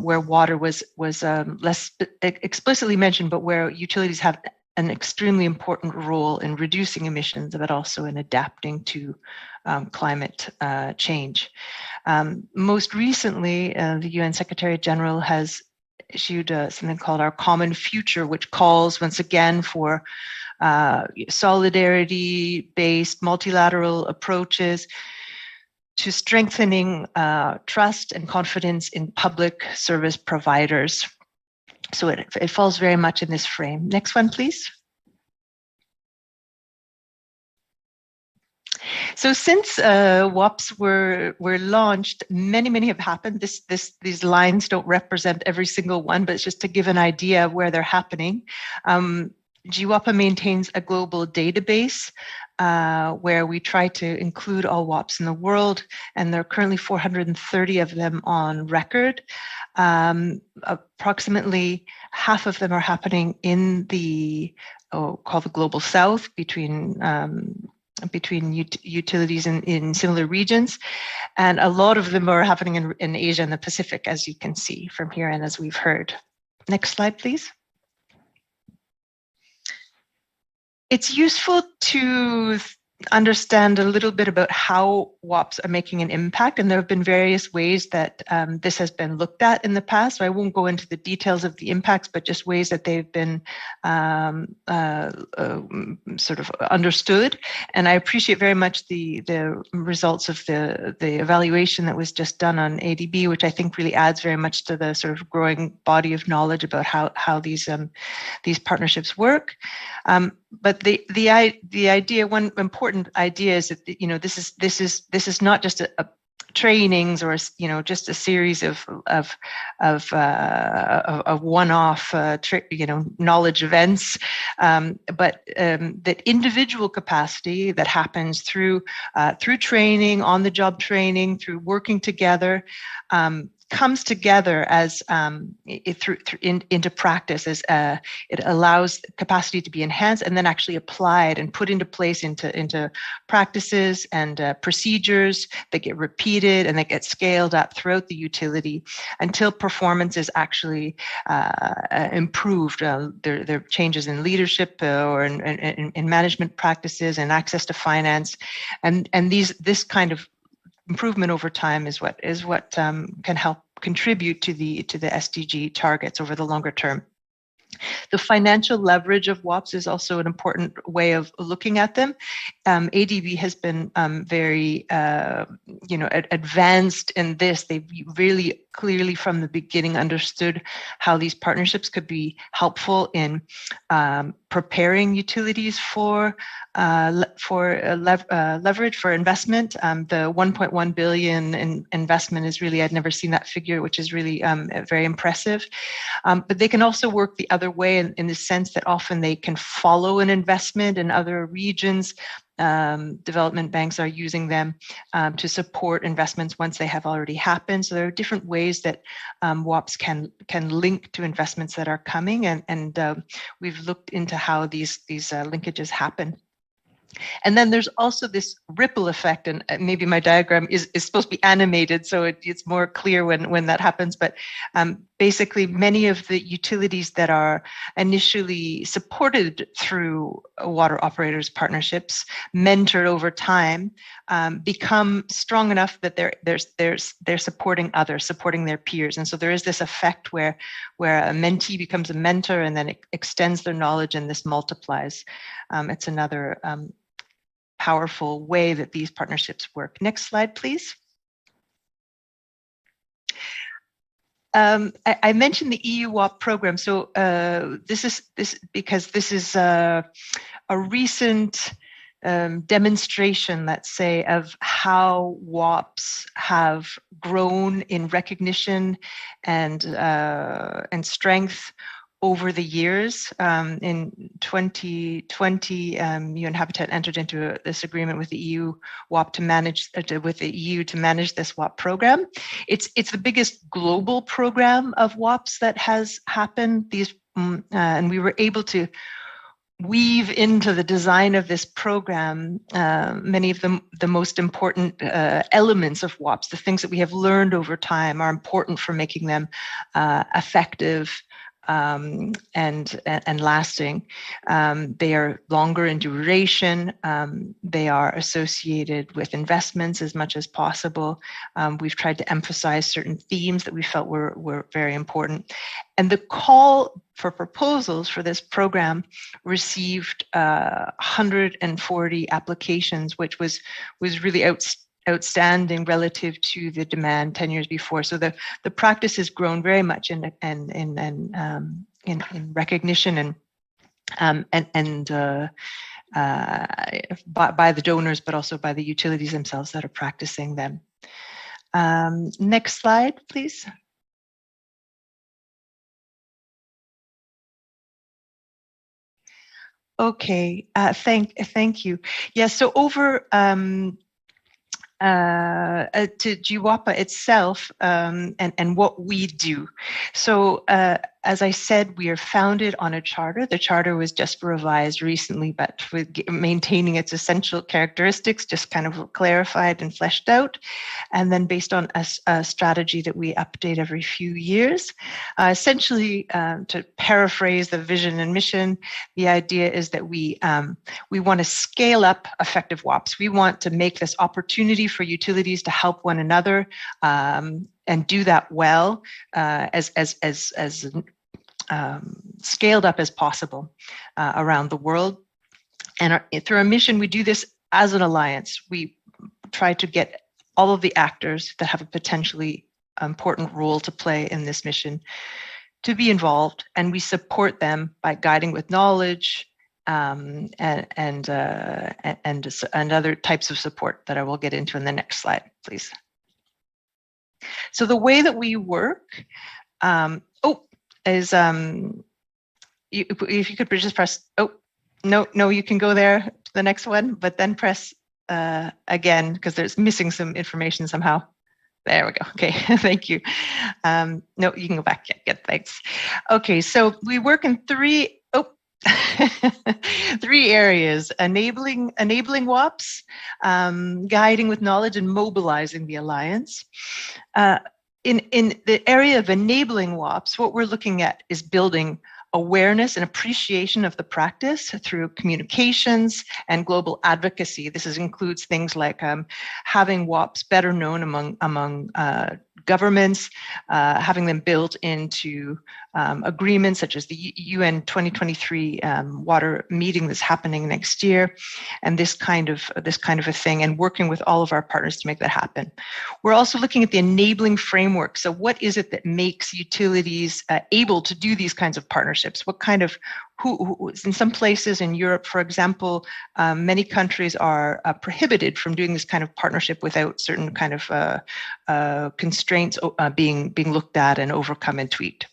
where water was less explicitly mentioned, but where utilities have an extremely important role in reducing emissions, but also in adapting to climate change. Most recently, the UN Secretary General has issued something called our Common Future, which calls once again for solidarity-based multilateral approaches to strengthening trust and confidence in public service providers. So it falls very much in this frame. Next one, please. So since WOPs were launched, many have happened. These lines don't represent every single one, but it's just to give an idea of where they're happening. GWAPA maintains a global database where we try to include all WOPs in the world, and there are currently 430 of them on record. Approximately half of them are happening in the called the Global South, between between utilities in similar regions. And a lot of them are happening in Asia and the Pacific, as you can see from here and as we've heard. Next slide, please. It's useful to understand a little bit about how WAPs are making an impact, and there have been various ways that this has been looked at in the past. So I won't go into the details of the impacts, but just ways that they've been sort of understood. And I appreciate very much the results of the evaluation that was just done on ADB, which I think really adds very much to the sort of growing body of knowledge about how these partnerships work. But the idea, one important idea is that, you know, this is not just a trainings or, you know, just a series of one-off knowledge events, but that individual capacity that happens through training, on-the-job training, through working together, comes together as into practice, as it allows capacity to be enhanced and then actually applied and put into place into practices and procedures that get repeated and that get scaled up throughout the utility until performance is actually improved. There are changes in leadership or in management practices and access to finance, and this kind of improvement over time is what can help contribute to the SDG targets over the longer term. The financial leverage of WAPs is also an important way of looking at them. ADB has been very, advanced in this. They've really clearly from the beginning understood how these partnerships could be helpful in preparing utilities for leverage for investment. The 1.1 billion in investment is really, I'd never seen that figure, which is really very impressive. But they can also work the other way in the sense that often they can follow an investment in other regions. Development banks are using them to support investments once they have already happened. So there are different ways that WAPs can link to investments that are coming, and we've looked into how these linkages happen. And then there's also this ripple effect, and maybe my diagram is supposed to be animated, so it's more clear when that happens. But basically, many of the utilities that are initially supported through water operators partnerships, mentored over time, become strong enough that they're supporting others, supporting their peers, and so there is this effect where a mentee becomes a mentor, and then it extends their knowledge, and this multiplies. It's another powerful way that these partnerships work. Next slide, please. I mentioned the EU WAP program. So this is a recent demonstration, let's say, of how WAPs have grown in recognition and strength over the years. In 2020, UN Habitat entered into this agreement with the EU WAP to manage this WAP program. It's the biggest global program of WAPs that has happened. And we were able to weave into the design of this program many of the most important elements of WAPs. The things that we have learned over time are important for making them effective and lasting. They are longer in duration. They are associated with investments as much as possible. We've tried to emphasize certain themes that we felt were very important. And the call for proposals for this program received 140 applications, which was really outstanding relative to the demand 10 years before. So the practice has grown very much in recognition by the donors, but also by the utilities themselves that are practicing them. Next slide, please. Okay, thank you. Yeah, so over to GWAPA itself and what we do. So as I said, we are founded on a charter. The charter was just revised recently, but with maintaining its essential characteristics, just kind of clarified and fleshed out. And then based on a strategy that we update every few years. Essentially, to paraphrase the vision and mission, the idea is that we want to scale up effective WOPs. We want to make this opportunity for utilities to help one another and do that well, as scaled up as possible around the world. And through our mission, we do this as an alliance. We try to get all of the actors that have a potentially important role to play in this mission to be involved, and we support them by guiding with knowledge and other types of support that I will get into in the next slide, please. So the way that we work is if you could just press, no, you can go there to the next one, but then press again, because there's missing some information somehow. There we go. Okay, thank you. No, you can go back. Yeah, good, thanks. Okay, so we work in three areas: enabling WOPs, guiding with knowledge, and mobilizing the alliance. In the area of enabling WOPs, what we're looking at is building awareness and appreciation of the practice through communications and global advocacy. This includes things like having WOPs better known among governments, having them built into agreements such as the UN 2023 water meeting that's happening next year, and this kind of a thing, and working with all of our partners to make that happen. We're also looking at the enabling framework. So what is it that makes utilities able to do these kinds of partnerships? What kind of, who in some places in Europe, for example, many countries are prohibited from doing this kind of partnership without certain kind of constraints being looked at and overcome and tweaked.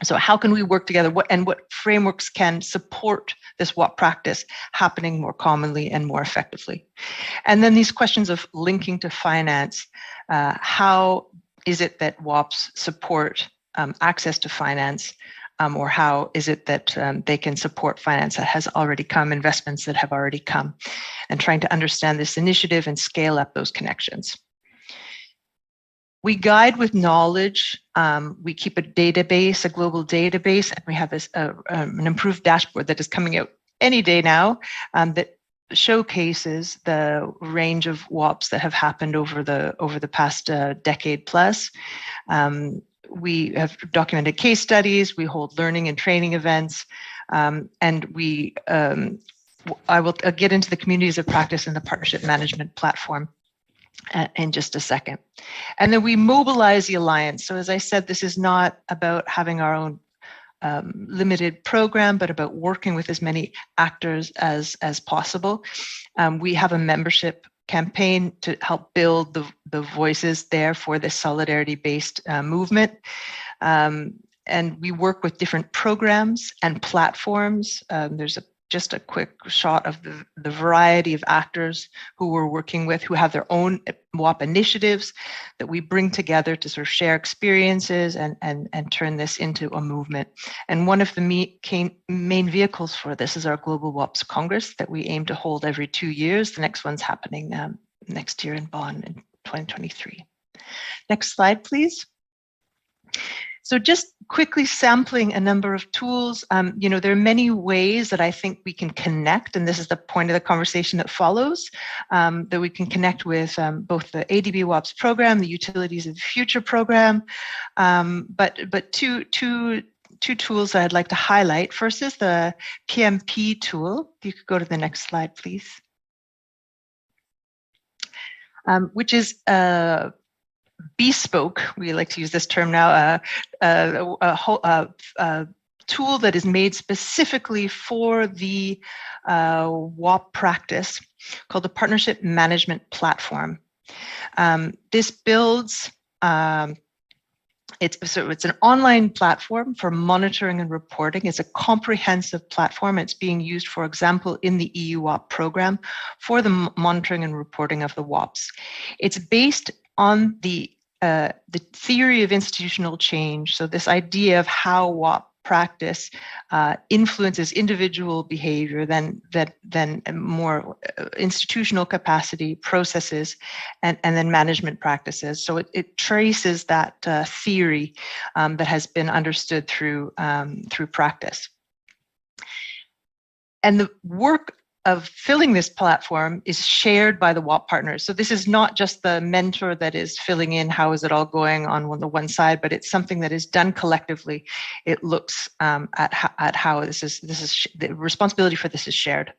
So how can we work together, what frameworks can support this WOP practice happening more commonly and more effectively? And then these questions of linking to finance, how is it that WOPs support access to finance, or how is it that they can support finance that has already come, investments that have already come, and trying to understand this initiative and scale up those connections. We guide with knowledge. We keep a database, a global database, and we have this an improved dashboard that is coming out any day now that showcases the range of WOPs that have happened over the past decade plus. We have documented case studies. We hold learning and training events, and we. I will get into the communities of practice and the partnership management platform in just a second. And then we mobilize the alliance. So as I said, this is not about having our own limited program, but about working with as many actors as possible. We have a membership campaign to help build the voices there for this solidarity-based movement. And we work with different programs and platforms. There's just a quick shot of the variety of actors who we're working with, who have their own WOP initiatives that we bring together to sort of share experiences and turn this into a movement. And one of the main vehicles for this is our Global WOPs Congress that we aim to hold every 2 years. The next one's happening next year in Bonn in 2023. Next slide, please. So just quickly sampling a number of tools. There are many ways that I think we can connect, and this is the point of the conversation that follows, that we can connect with both the ADB WOPs program, the Utilities of the Future program, but two tools that I'd like to highlight. First is the PMP tool. If you could go to the next slide, please. Which is bespoke, we like to use this term now, a tool that is made specifically for the WOP practice called the Partnership Management Platform. This builds, it's an online platform for monitoring and reporting. It's a comprehensive platform. It's being used, for example, in the EU WOP program for the monitoring and reporting of the WOPs. It's based on the the theory of institutional change. So this idea of how WAP practice influences individual behavior, then more institutional capacity, processes, and then management practices. So it traces that theory that has been understood through practice. And the work of filling this platform is shared by the WAP partners. So this is not just the mentor that is filling in how is it all going on the one side, but it's something that is done collectively. It looks at how this is the responsibility for this is shared.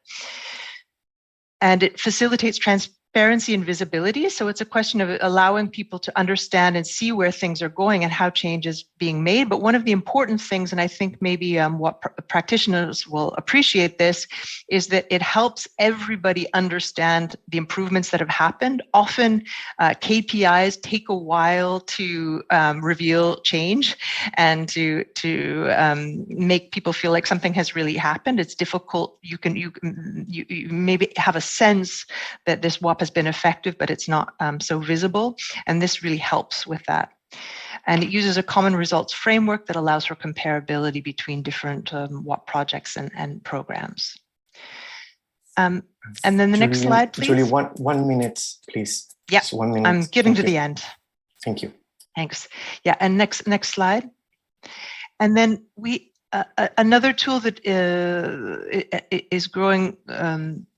And it facilitates transparency and visibility. So it's a question of allowing people to understand and see where things are going and how change is being made. But one of the important things, and I think maybe what practitioners will appreciate this, is that it helps everybody understand the improvements that have happened. Often KPIs take a while to reveal change and to make people feel like something has really happened. It's difficult. You maybe have a sense that this WAP has been effective, but it's not so visible. And this really helps with that. And it uses a common results framework that allows for comparability between different WAP projects and programs. And then the next slide, please. Julie, 1 minute, please. Yeah, just 1 minute. I'm getting to the end. Thank you. Thanks. Yeah, and next slide. And then another tool that is growing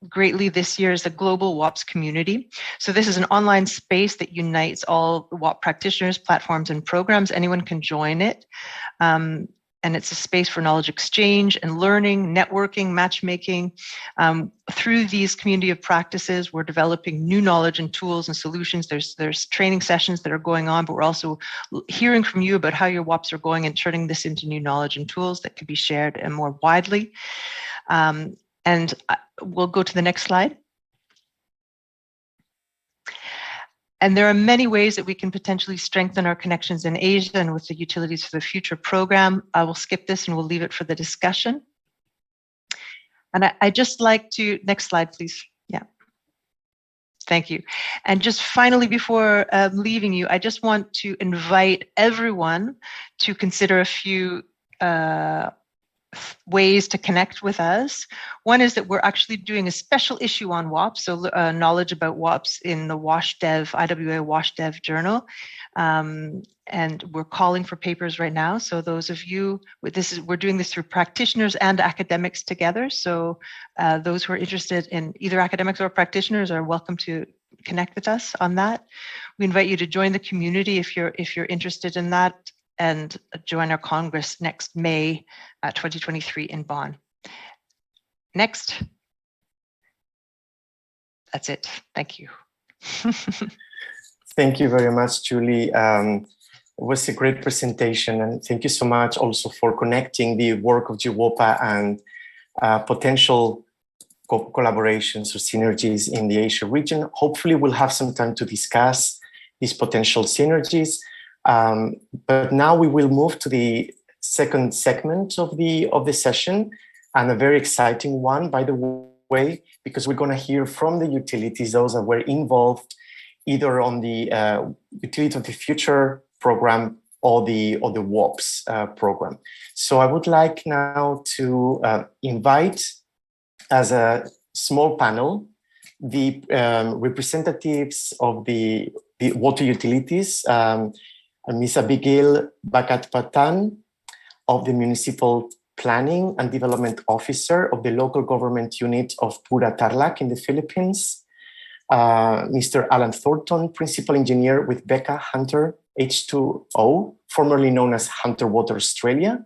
greatly this year is the Global WAPS community. So this is an online space that unites all WAP practitioners, platforms, and programs. Anyone can join it. And it's a space for knowledge exchange and learning, networking, matchmaking. Through these community of practices, we're developing new knowledge and tools and solutions. There's training sessions that are going on, but we're also hearing from you about how your WAPs are going and turning this into new knowledge and tools that can be shared and more widely. And we'll go to the next slide. And there are many ways that we can potentially strengthen our connections in Asia and with the Utilities for the Future program. I will skip this and we'll leave it for the discussion. And I just like to, next slide, please. Yeah. Thank you. And just finally, before leaving you, I just want to invite everyone to consider a few ways to connect with us. One is that we're actually doing a special issue on WAPs, so knowledge about WAPs in the WashDev, IWA WashDev journal. And we're calling for papers right now. So those of you, we're doing this through practitioners and academics together. So those who are interested in either academics or practitioners are welcome to connect with us on that. We invite you to join the community if you're interested in that, and join our Congress next May 2023 in Bonn. Next. That's it. Thank you. Thank you very much, Julie. It was a great presentation, and thank you so much also for connecting the work of GWOPA and potential collaborations or synergies in the Asia region. Hopefully we'll have some time to discuss these potential synergies. But now we will move to the second segment of the session, and a very exciting one, by the way, because we're going to hear from the utilities, those that were involved either on the Utility of the Future program or the WAPS program. So I would like now to invite, as a small panel, the representatives of the water utilities, Ms. Abigail Bakat-Patan of the Municipal Planning and Development Officer of the Local Government Unit of Pura Tarlac in the Philippines, Mr. Alan Thornton, Principal Engineer with Becca Hunter H2O, formerly known as Hunter Water Australia,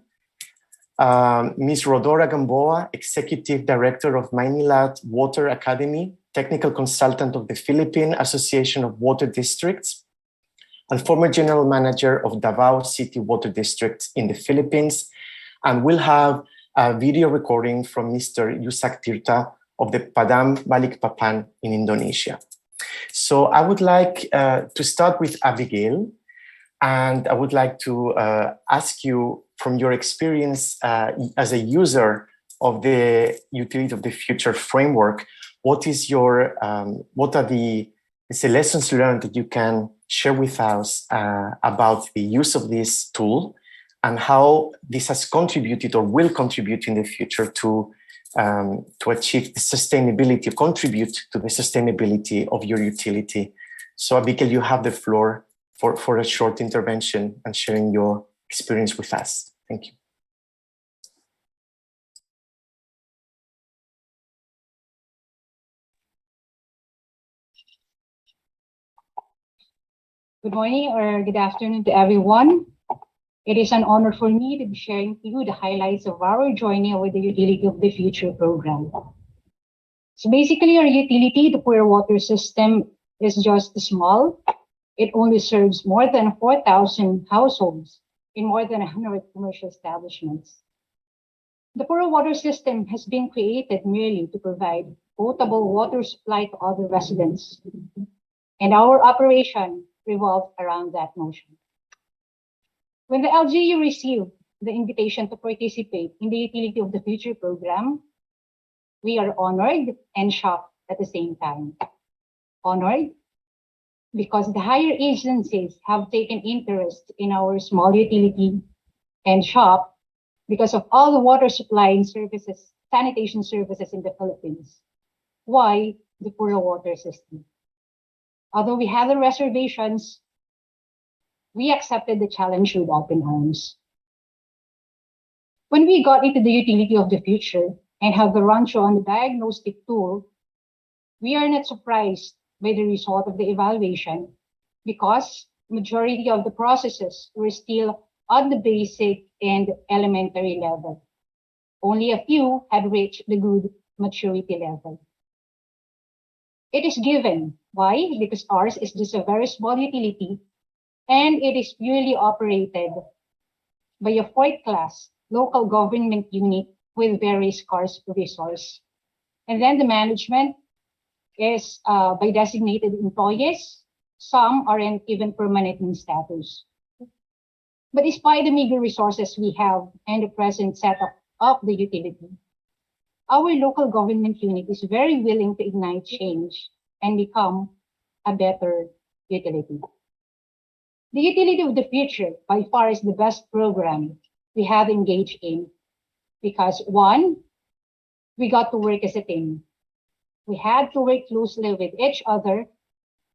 Ms. Rodora Gamboa, Executive Director of Maynilad Water Academy, Technical Consultant of the Philippine Association of Water Districts, and former General Manager of Davao City Water District in the Philippines. And we'll have a video recording from Mr. Yusak Tirta of the Padang Balikpapan in Indonesia. So I would like to start with Abigail, and I would like to ask you, from your experience as a user of the Utility of the Future framework, what are the It's the lessons learned that you can share with us about the use of this tool and how this has contributed or will contribute in the future to achieve the sustainability, contribute to the sustainability of your utility. So Abigail, you have the floor for a short intervention and sharing your experience with us. Thank you. Good morning or good afternoon to everyone. It is an honor for me to be sharing to you the highlights of our journey with the Utility of the Future program. So basically, our utility, the Pure Water System, is just small. It only serves more than 4,000 households in more than 100 commercial establishments. The Pure Water System has been created merely to provide potable water supply to all the residents, and our operation revolved around that notion. When the LGU received the invitation to participate in the Utility of the Future program, we are honored and shocked at the same time. Honored because the higher agencies have taken interest in our small utility, and shocked because of all the water supply and services, sanitation services in the Philippines. Why the Pure Water System? Although we had the reservations, we accepted the challenge with open arms. When we got into the Utility of the Future and have the run-through on the diagnostic tool, we are not surprised by the result of the evaluation because majority of the processes were still on the basic and elementary level. Only a few had reached the good maturity level. It is given. Why? Because ours is just a very small utility and it is purely operated by a fourth class local government unit with very scarce resource. And then the management is by designated employees. Some aren't even permanent in status. But despite the meager resources we have and the present setup of the utility, our local government unit is very willing to ignite change and become a better utility. The Utility of the Future by far is the best program we have engaged in because one, we got to work as a team. We had to work closely with each other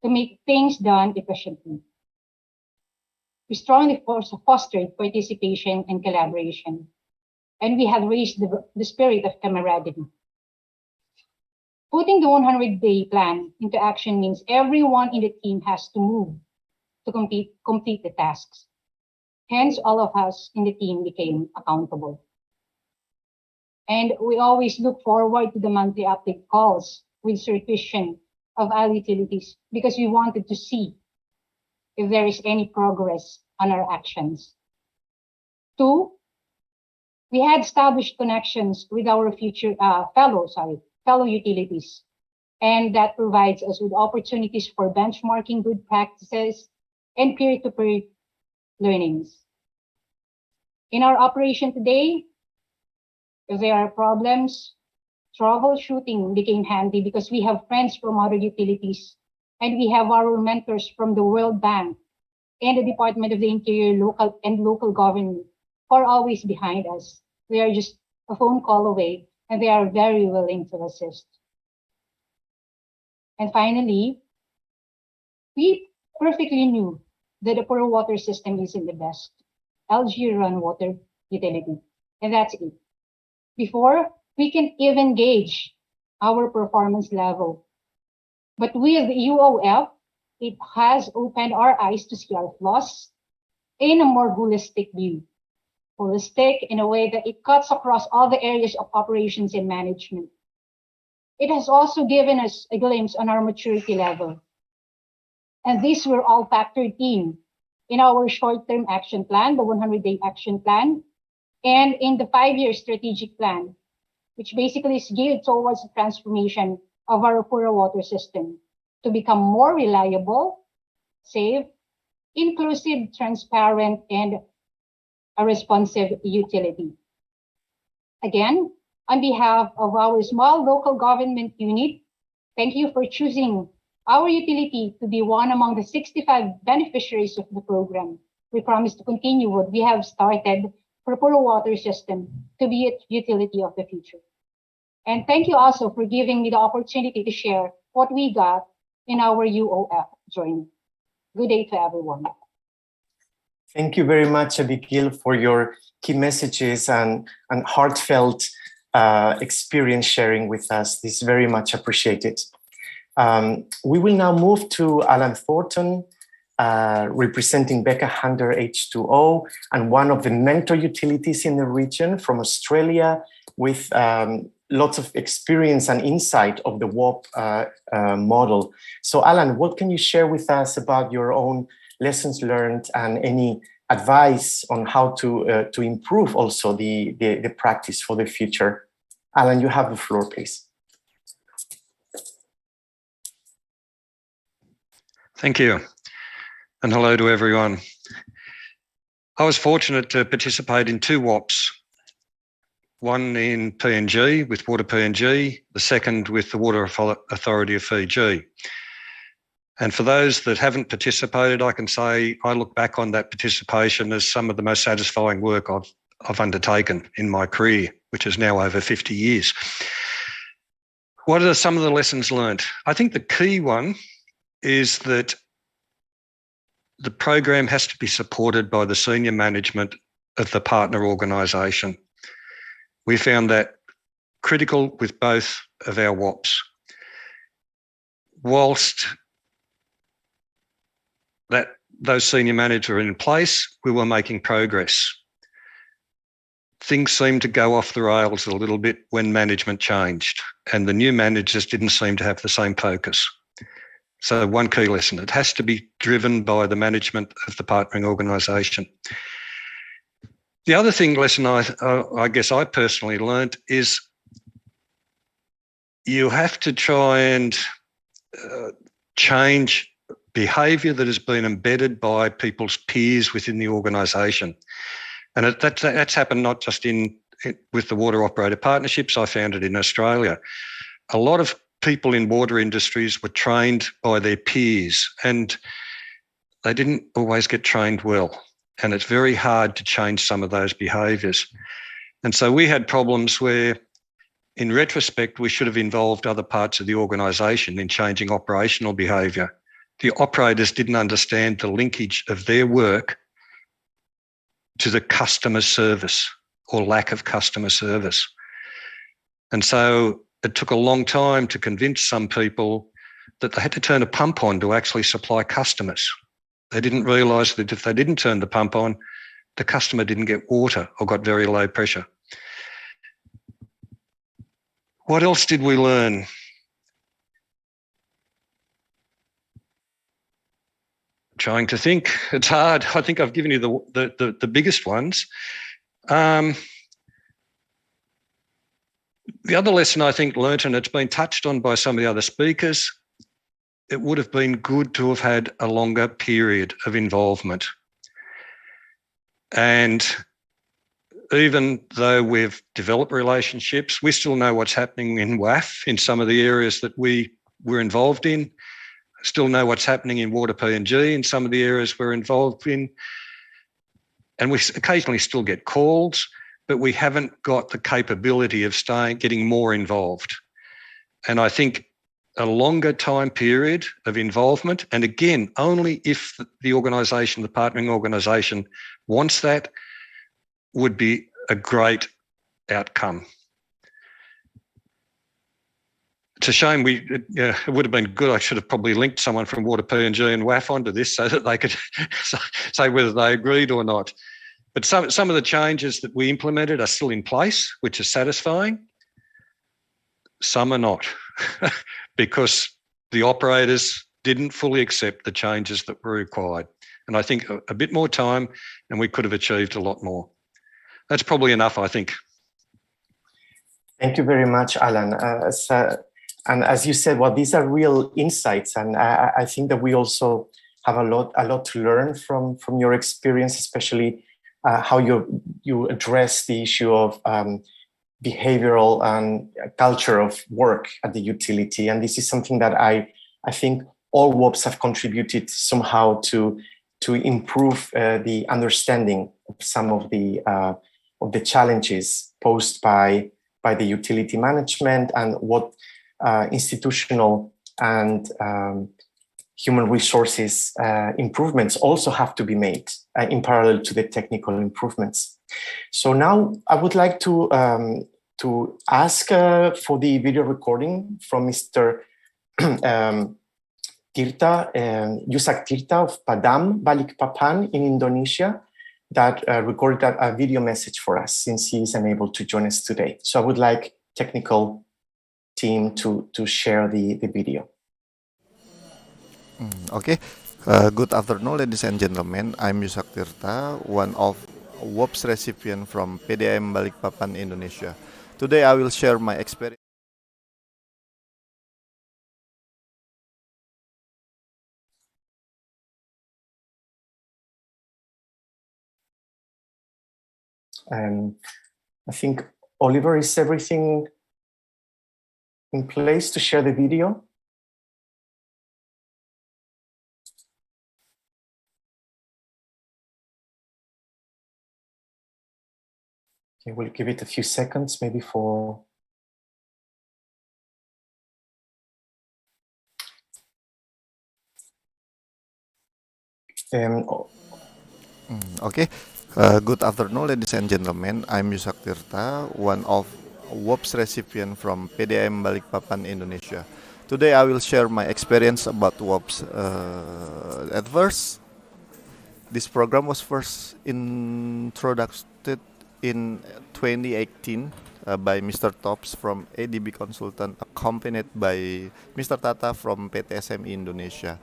to make things done efficiently. We strongly fostered participation and collaboration, and we have raised the spirit of camaraderie. Putting the 100-day plan into action means everyone in the team has to move to complete the tasks. Hence, all of us in the team became accountable. And we always look forward to the monthly update calls with supervision of our utilities because we wanted to see if there is any progress on our actions. Two, we had established connections with our fellow utilities, and that provides us with opportunities for benchmarking good practices and peer-to-peer learnings. In our operation today, if there are problems, troubleshooting became handy because we have friends from other utilities and we have our mentors from the World Bank and the Department of the Interior local government who are always behind us. They are just a phone call away and they are very willing to assist. And finally, we perfectly knew that the Pure Water System isn't the best LG-run water utility, and that's it. Before, we can even gauge our performance level. But with UOF, it has opened our eyes to see our flaws in a more holistic view. Holistic in a way that it cuts across all the areas of operations and management. It has also given us a glimpse on our maturity level. And these were all factored in our short-term action plan, the 100-day action plan, and in the 5-year strategic plan, which basically is geared towards the transformation of our Pure Water System to become more reliable, safe, inclusive, transparent, and a responsive utility. Again, on behalf of our small local government unit, thank you for choosing our utility to be one among the 65 beneficiaries of the program. We promise to continue what we have started for Puro Water System to be a utility of the future. And thank you also for giving me the opportunity to share what we got in our UOF journey. Good day to everyone. Thank you very much, Abigail, for your key messages and heartfelt experience sharing with us. This is very much appreciated. We will now move to Alan Thornton, representing Becca Hunter H2O and one of the mentor utilities in the region from Australia with lots of experience and insight of the WOP model. So Alan, what can you share with us about your own lessons learned and any advice on how to improve also the practice for the future? Alan, you have the floor, please. Thank you. And hello to everyone. I was fortunate to participate in 2 WOPs, one in PNG with Water PNG, the second with the Water Authority of Fiji. And for those that haven't participated, I can say I look back on that participation as some of the most satisfying work I've undertaken in my career, which is now over 50 years. What are some of the lessons learned? I think the key one is that the program has to be supported by the senior management of the partner organisation. We found that critical with both of our WOPs. Whilst those senior managers were in place, we were making progress. Things seemed to go off the rails a little bit when management changed, and the new managers didn't seem to have the same focus. So one key lesson, it has to be driven by the management of the partnering organisation. The other lesson I guess I personally learned is you have to try and change behaviour that has been embedded by people's peers within the organisation. And that's happened not just with the water operator partnerships. I found it in Australia. A lot of people in water industries were trained by their peers and they didn't always get trained well. And it's very hard to change some of those behaviours. And so we had problems where, in retrospect, we should have involved other parts of the organisation in changing operational behaviour. The operators didn't understand the linkage of their work to the customer service or lack of customer service. And so it took a long time to convince some people that they had to turn a pump on to actually supply customers. They didn't realise that if they didn't turn the pump on, the customer didn't get water or got very low pressure. What else did we learn? Trying to think, it's hard. I think I've given you the biggest ones. The other lesson I think learnt, and it's been touched on by some of the other speakers, it would have been good to have had a longer period of involvement. And even though we've developed relationships, we still know what's happening in WAF in some of the areas that we were involved in, still know what's happening in Water PNG in some of the areas we're involved in. And we occasionally still get calls, but we haven't got the capability of getting more involved. And I think a longer time period of involvement, and again, only if the organisation, the partnering organisation wants that, would be a great outcome. It's a shame it would have been good. I should have probably linked someone from Water PNG and WAF onto this so that they could say whether they agreed or not. But some of the changes that we implemented are still in place, which is satisfying. Some are not, because the operators didn't fully accept the changes that were required. And I think a bit more time and we could have achieved a lot more. That's probably enough, I think. Thank you very much, Alan. And as you said, well, these are real insights. And I think that we also have a lot to learn from your experience, especially how you address the issue of behavioral and culture of work at the utility. And this is something that I think all WOPs have contributed somehow to improve the understanding of some of the challenges posed by the utility management, and what institutional and human resources improvements also have to be made in parallel to the technical improvements. So now I would like to ask for the video recording from Mr. Tirta, Yusak Tirta of Padam, Balikpapan in Indonesia, that recorded a video message for us since he is unable to join us today. So I would like technical team to share the video. Okay. Good afternoon, ladies and gentlemen. I'm Yusak Tirta, one of WOPS recipient from PDAM Balikpapan, Indonesia. Today I will share my experience. I think, Oliver, is everything in place to share the video? Okay, we'll give it a few seconds, maybe for... Okay. Good afternoon, ladies and gentlemen. I'm Yusak Tirta, one of WOPS recipient from PDAM Balikpapan, Indonesia. Today I will share my experience about WOPS. At first, this program was first introduced in 2018 by Mr. Tops from ADB Consultant, accompanied by Mr. Tata from PTSM Indonesia.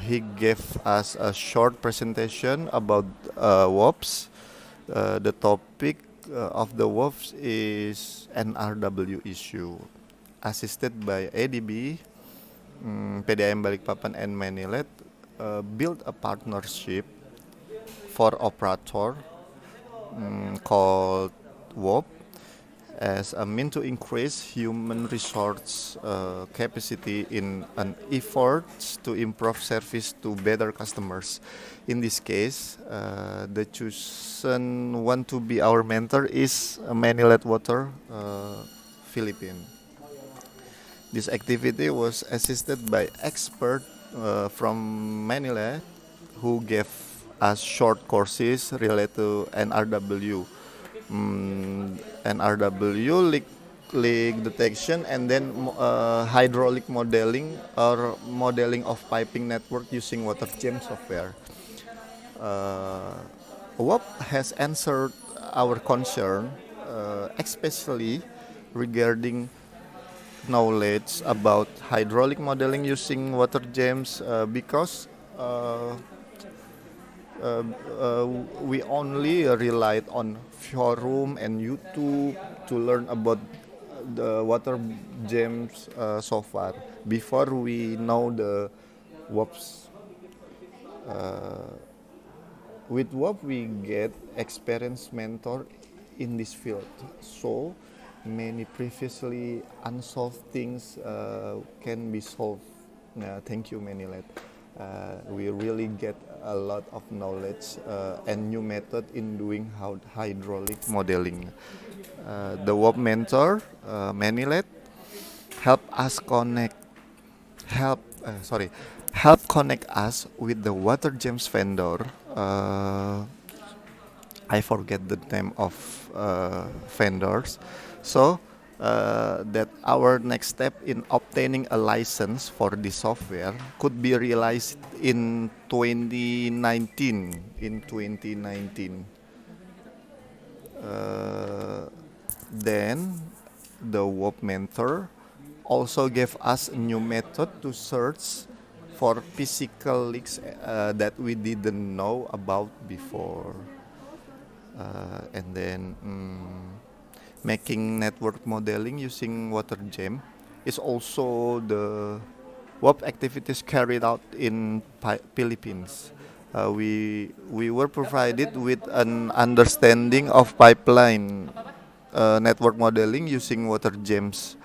He gave us a short presentation about WOPS. The topic of the WOPS is NRW issue. Assisted by ADB, PDAM Balikpapan and Manilet built a partnership for operator called WOP as a mean to increase human resource capacity in an efforts to improve service to better customers. In this case, the chosen one to be our mentor is Manilet Water, Philippines. This activity was assisted by expert from Manila who gave us short courses related to NRW. NRW leak detection, and then hydraulic modeling or modeling of piping network using water gem software. WOP has answered our concern, especially regarding knowledge about hydraulic modeling using water gems because we only relied on forum and YouTube to learn about the water gems so far before we know the WOPs. With WOP we get experienced mentor in this field, so many previously unsolved things can be solved. Thank you, Manilet. We really get a lot of knowledge and new method in doing hydraulic modeling. The WOP mentor, Manilet, help us help connect us with the water gems vendor. I forget the name of vendors. So that our next step in obtaining a license for this software could be realized in 2019. Then the WOP mentor also gave us a new method to search for physical leaks that we didn't know about before. And then making network modeling using water gem is also the WOP activities carried out in Philippines. We were provided with an understanding of pipeline network modeling using water gems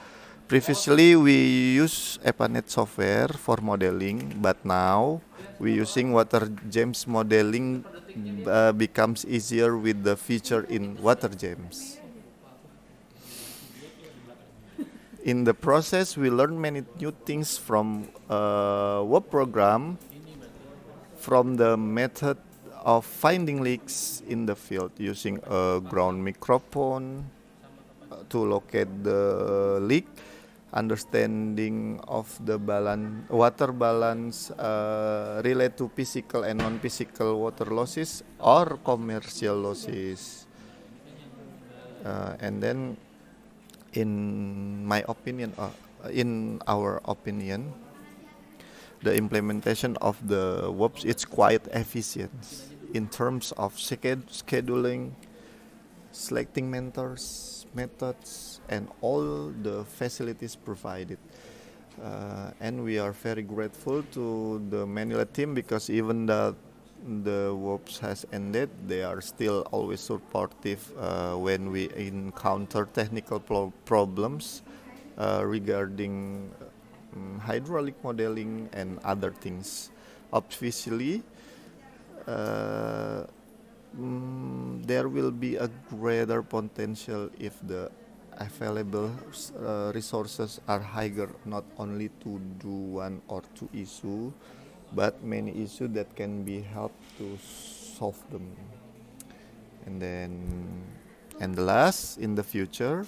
Previously, we use EPANET software for modeling, but now we using water gems modeling becomes easier with the feature in water gems. In the process, we learn many new things from web program, from the method of finding leaks in the field using a ground microphone to locate the leak, understanding of the water balance relate to physical and non-physical water losses or commercial losses. And then in my opinion, in our opinion, the implementation of the WOPs it's quite efficient in terms of scheduling, selecting mentors, methods, and all the facilities provided. And we are very grateful to the Manila team because even that the WOPs has ended, they are still always supportive when we encounter technical problems regarding hydraulic modeling and other things. Obviously, there will be a greater potential if the available resources are higher, not only to do one or two issue, but many issues that can be helped to solve them. And the last, in the future,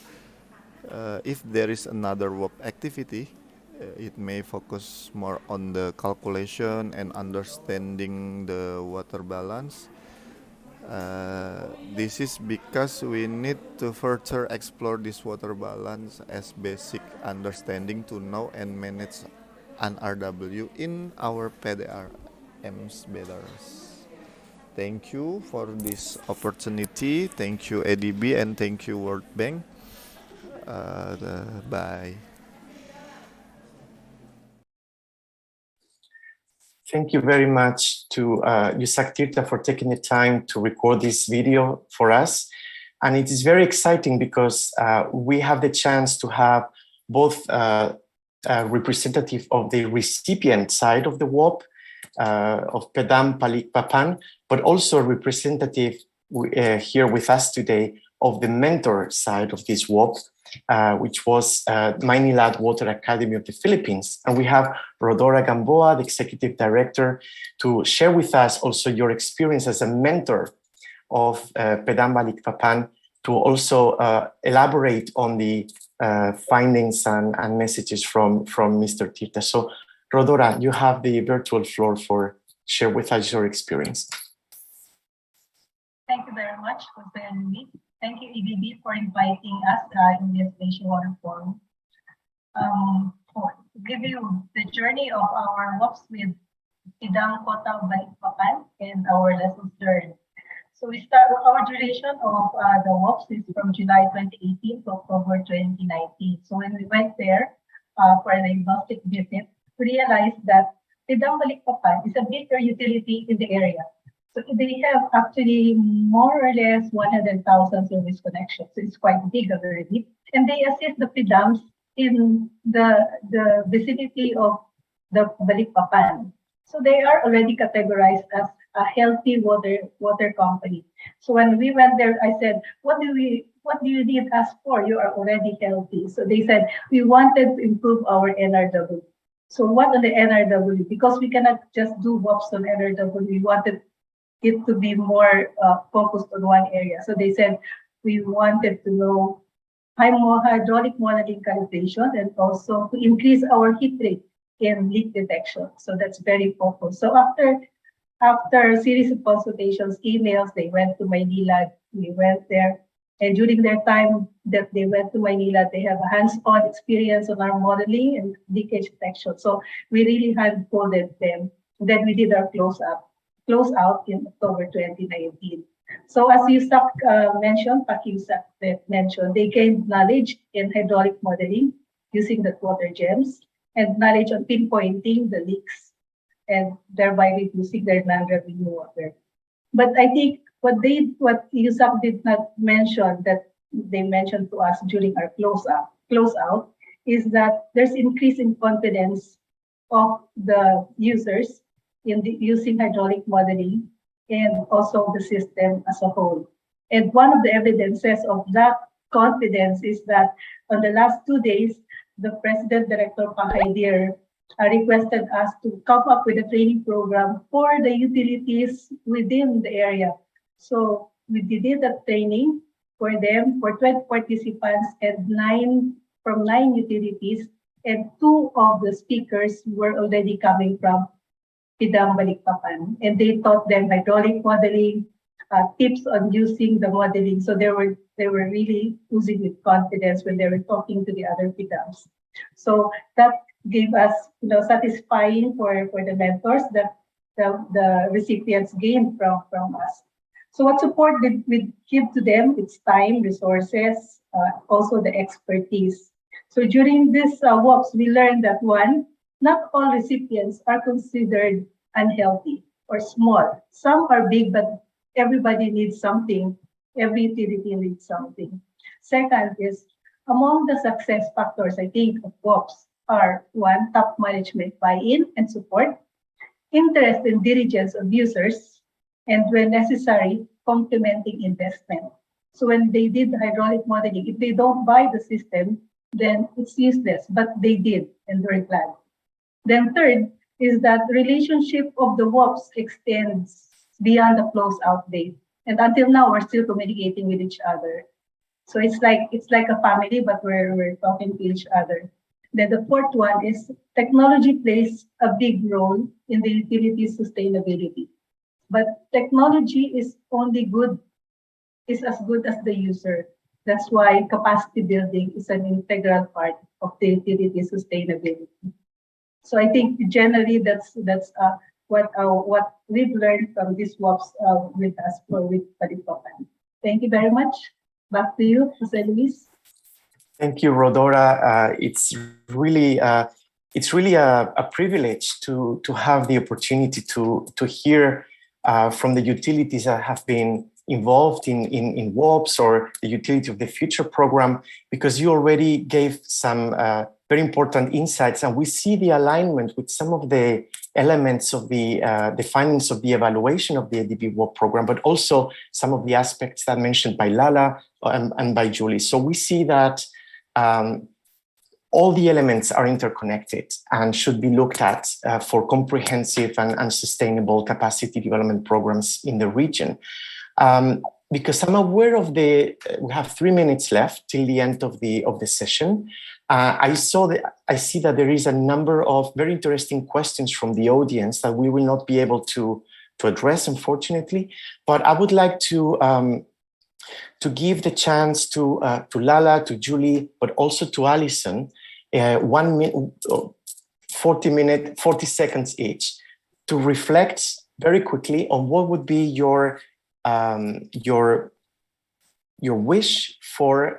if there is another WOP activity, it may focus more on the calculation and understanding the water balance. This is because we need to further explore this water balance as basic understanding to know and manage an RW in our PDRMs better. Thank you for this opportunity. Thank you ADB and thank you World Bank. Bye. Thank you very much to Yusak Tirta for taking the time to record this video for us. And it is very exciting because we have the chance to have both a representative of the recipient side of the WOP, of Pedam Balikpapan, but also a representative here with us today of the mentor side of this WOP, which was Maynilad Water Academy of the Philippines. And we have Rodora Gamboa, the Executive Director, to share with us also your experience as a mentor of Pedam Balikpapan, to also elaborate on the findings and messages from Mr. Tirta. So Rodora, you have the virtual floor for share with us your experience. Thank you very much for joining me. Thank you, EDB, for inviting us in this Asia Water Forum. To give you the journey of our WOPs with Pedam Kota Balikpapan and our lessons learned. So we start with our duration of the WOPs is from July 2018 to October 2019. So when we went there for a diagnostic visit, we realized that Pedam Balikpapan is a bigger utility in the area. So they have actually more or less 100,000 service connections. So it's quite big already. And they assist the Pedams in the vicinity of the Balikpapan. So they are already categorized as a healthy water company. So when we went there, I said, what do you need us for? You are already healthy. So they said, we wanted to improve our NRW. So what on the NRW? Because we cannot just do WOPs on NRW. We wanted it to be more focused on one area. So they said, we wanted to know hydraulic modeling calibration and also to increase our hit rate in leak detection. So that's very focused. So after a series of consultations, emails, they went to Maynilad. We went there. And during their time that they went to Maynilad, they have a hands-on experience on our modeling and leakage detection. So we really hand-holded them. Then we did our close out in October 2019. So as Yusak mentioned, they gained knowledge in hydraulic modeling using the water gems and knowledge on pinpointing the leaks and thereby reducing their non-revenue water. But I think what Yusak did not mention that they mentioned to us during our close out is that there's increase in confidence of the users in using hydraulic modeling and also the system as a whole. And one of the evidences of that confidence is that on the last 2 days, the President Director Pahaidir requested us to come up with a training program for the utilities within the area. So we did a training for them, for 12 participants and 9 utilities, and 2 of the speakers were already coming from Pidang Balikpapan, and they taught them hydraulic modeling, tips on using the modeling. So they were really oozing with confidence when they were talking to the other Pidangs. So that gave us, satisfying for the mentors that the recipients gained from us. So what support we give to them? It's time, resources, also the expertise. So during this WOPs, we learned that one, not all recipients are considered unhealthy or small. Some are big, but everybody needs something. Every utility needs something. Second is, among the success factors, I think, of WOPs are one, top management buy-in and support, interest and diligence of users, and when necessary, complementing investment. So when they did the hydraulic modeling, if they don't buy the system, then it's useless, but they did, and they're glad. Then third is that relationship of the WOPs extends beyond the close-out date. And until now, we're still communicating with each other. So it's like a family, but we're talking to each other. Then the fourth one is technology plays a big role in the utility sustainability. But technology is as good as the user. That's why capacity building is an integral part of the utility sustainability. So I think generally that's what we've learned from these WOPs with Balikpapan. Thank you very much. Back to you, Jose Luis. Thank you, Rodora. It's really a privilege to have the opportunity to hear from the utilities that have been involved in WOPs or the Utility of the Future program, because you already gave some very important insights, and we see the alignment with some of the elements of the findings of the evaluation of the ADB WOP program, but also some of the aspects that mentioned by Lala and by Julie. So we see that all the elements are interconnected and should be looked at for comprehensive and sustainable capacity development programs in the region. Because I'm aware of we have 3 minutes left till the end of the session. I see that there is a number of very interesting questions from the audience that we will not be able to address, unfortunately. But I would like to give the chance to Lala, to Julie, but also to Alison, 1 minute, 40 seconds each, to reflect very quickly on what would be your wish for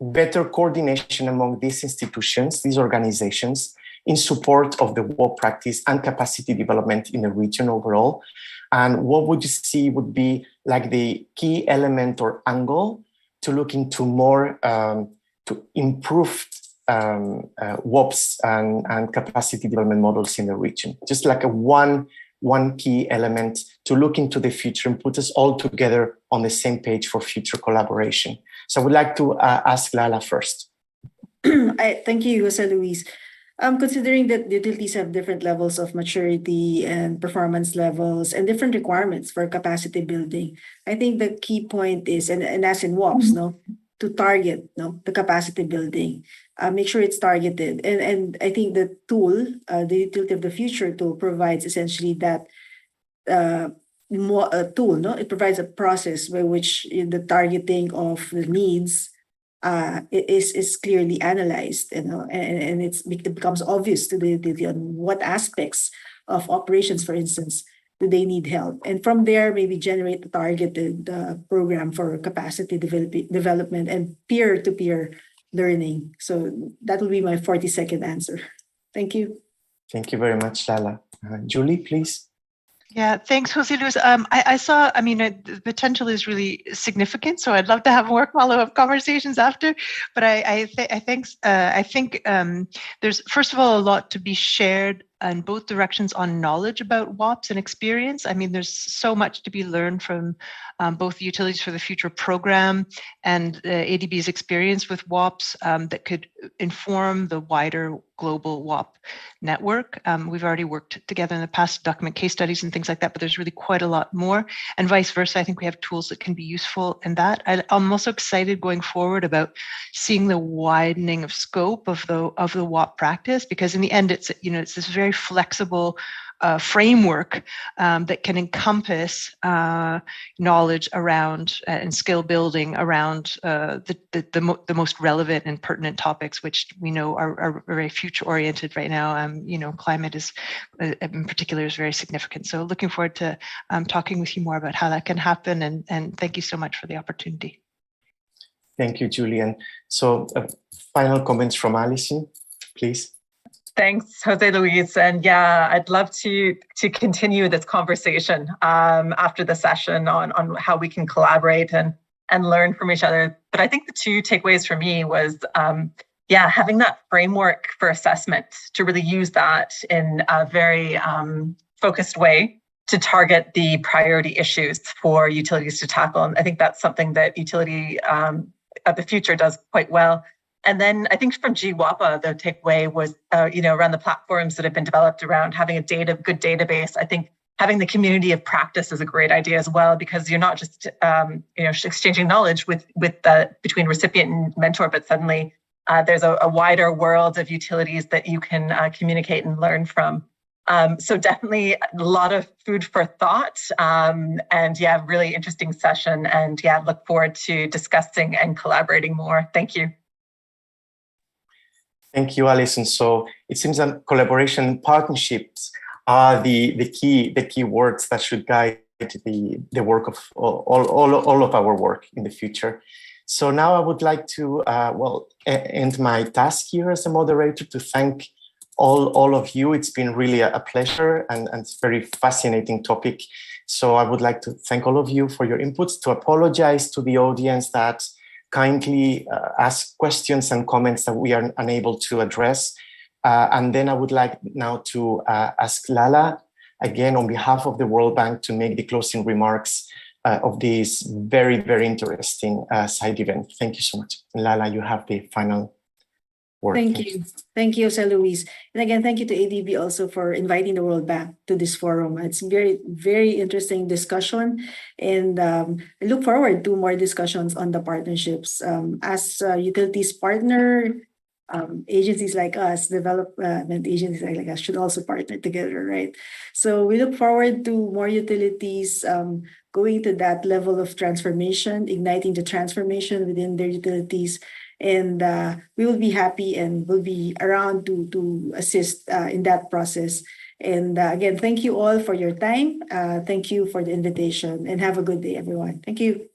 better coordination among these institutions, these organizations, in support of the WOP practice and capacity development in the region overall. And what would you see would be like the key element or angle to look into more to improve WOPs and capacity development models in the region? Just like one key element to look into the future and put us all together on the same page for future collaboration. So I would like to ask Lala first. Thank you, Jose Luis. Considering that the utilities have different levels of maturity and performance levels and different requirements for capacity building, I think the key point is, and as in WOPs, to target the capacity building, make sure it's targeted. And I think the tool, the Utility of the Future tool, provides essentially that tool. It provides a process by which the targeting of the needs is clearly analyzed, and it becomes obvious to the utility on what aspects of operations, for instance, do they need help, and from there maybe generate a targeted program for capacity development and peer-to-peer learning. So that will be my 40-second answer. Thank you. Thank you very much, Lala. Julie, please. Yeah, thanks, Jose Luis. I saw, the potential is really significant, so I'd love to have more follow-up conversations after. But I think there's, first of all, a lot to be shared in both directions on knowledge about WOPs and experience. I mean, there's so much to be learned from both the Utilities for the Future program and ADB's experience with WOPs that could inform the wider global WOP network. We've already worked together in the past to document case studies and things like that, but there's really quite a lot more, and vice versa. I think we have tools that can be useful in that. I'm also excited going forward about seeing the widening of scope of the WOP practice, because in the end, it's this very flexible framework that can encompass knowledge around and skill building around the most relevant and pertinent topics, which we know are very future oriented right now. Climate is, in particular, is very significant. So looking forward to talking with you more about how that can happen. And thank you so much for the opportunity. Thank you, Julian. So final comments from Alison, please. Thanks, Jose Luis. And yeah, I'd love to continue this conversation after the session on how we can collaborate and learn from each other. But I think the two takeaways for me was, having that framework for assessment, to really use that in a very focused way to target the priority issues for utilities to tackle. And I think that's something that Utility of the Future does quite well. And then I think from GWAPA, the takeaway was, around the platforms that have been developed around having a good database. I think having the community of practice is a great idea as well, because you're not just, exchanging knowledge between recipient and mentor, but suddenly there's a wider world of utilities that you can communicate and learn from. So definitely a lot of food for thought, and really interesting session. And look forward to discussing and collaborating more. Thank you. Thank you, Alison. So it seems that collaboration and partnerships are the key words that should guide the work of all of our work in the future. So now I would like to end my task here as a moderator to thank all of you. It's been really a pleasure and it's a very fascinating topic. So I would like to thank all of you for your inputs, to apologize to the audience that kindly ask questions and comments that we are unable to address. And then I would like now to ask Lala, again, on behalf of the World Bank, to make the closing remarks of this very, very interesting side event. Thank you so much. Lala, you have the final word. Thank you. Thank you, Jose Luis. And again, thank you to ADB also for inviting the World Bank to this forum. It's very, very interesting discussion. And I look forward to more discussions on the partnerships. As utilities partner, agencies like us, development agencies like us should also partner together, right? So we look forward to more utilities going to that level of transformation, igniting the transformation within their utilities. And we will be happy and will be around to assist in that process. And again, thank you all for your time. Thank you for the invitation and have a good day, everyone. Thank you.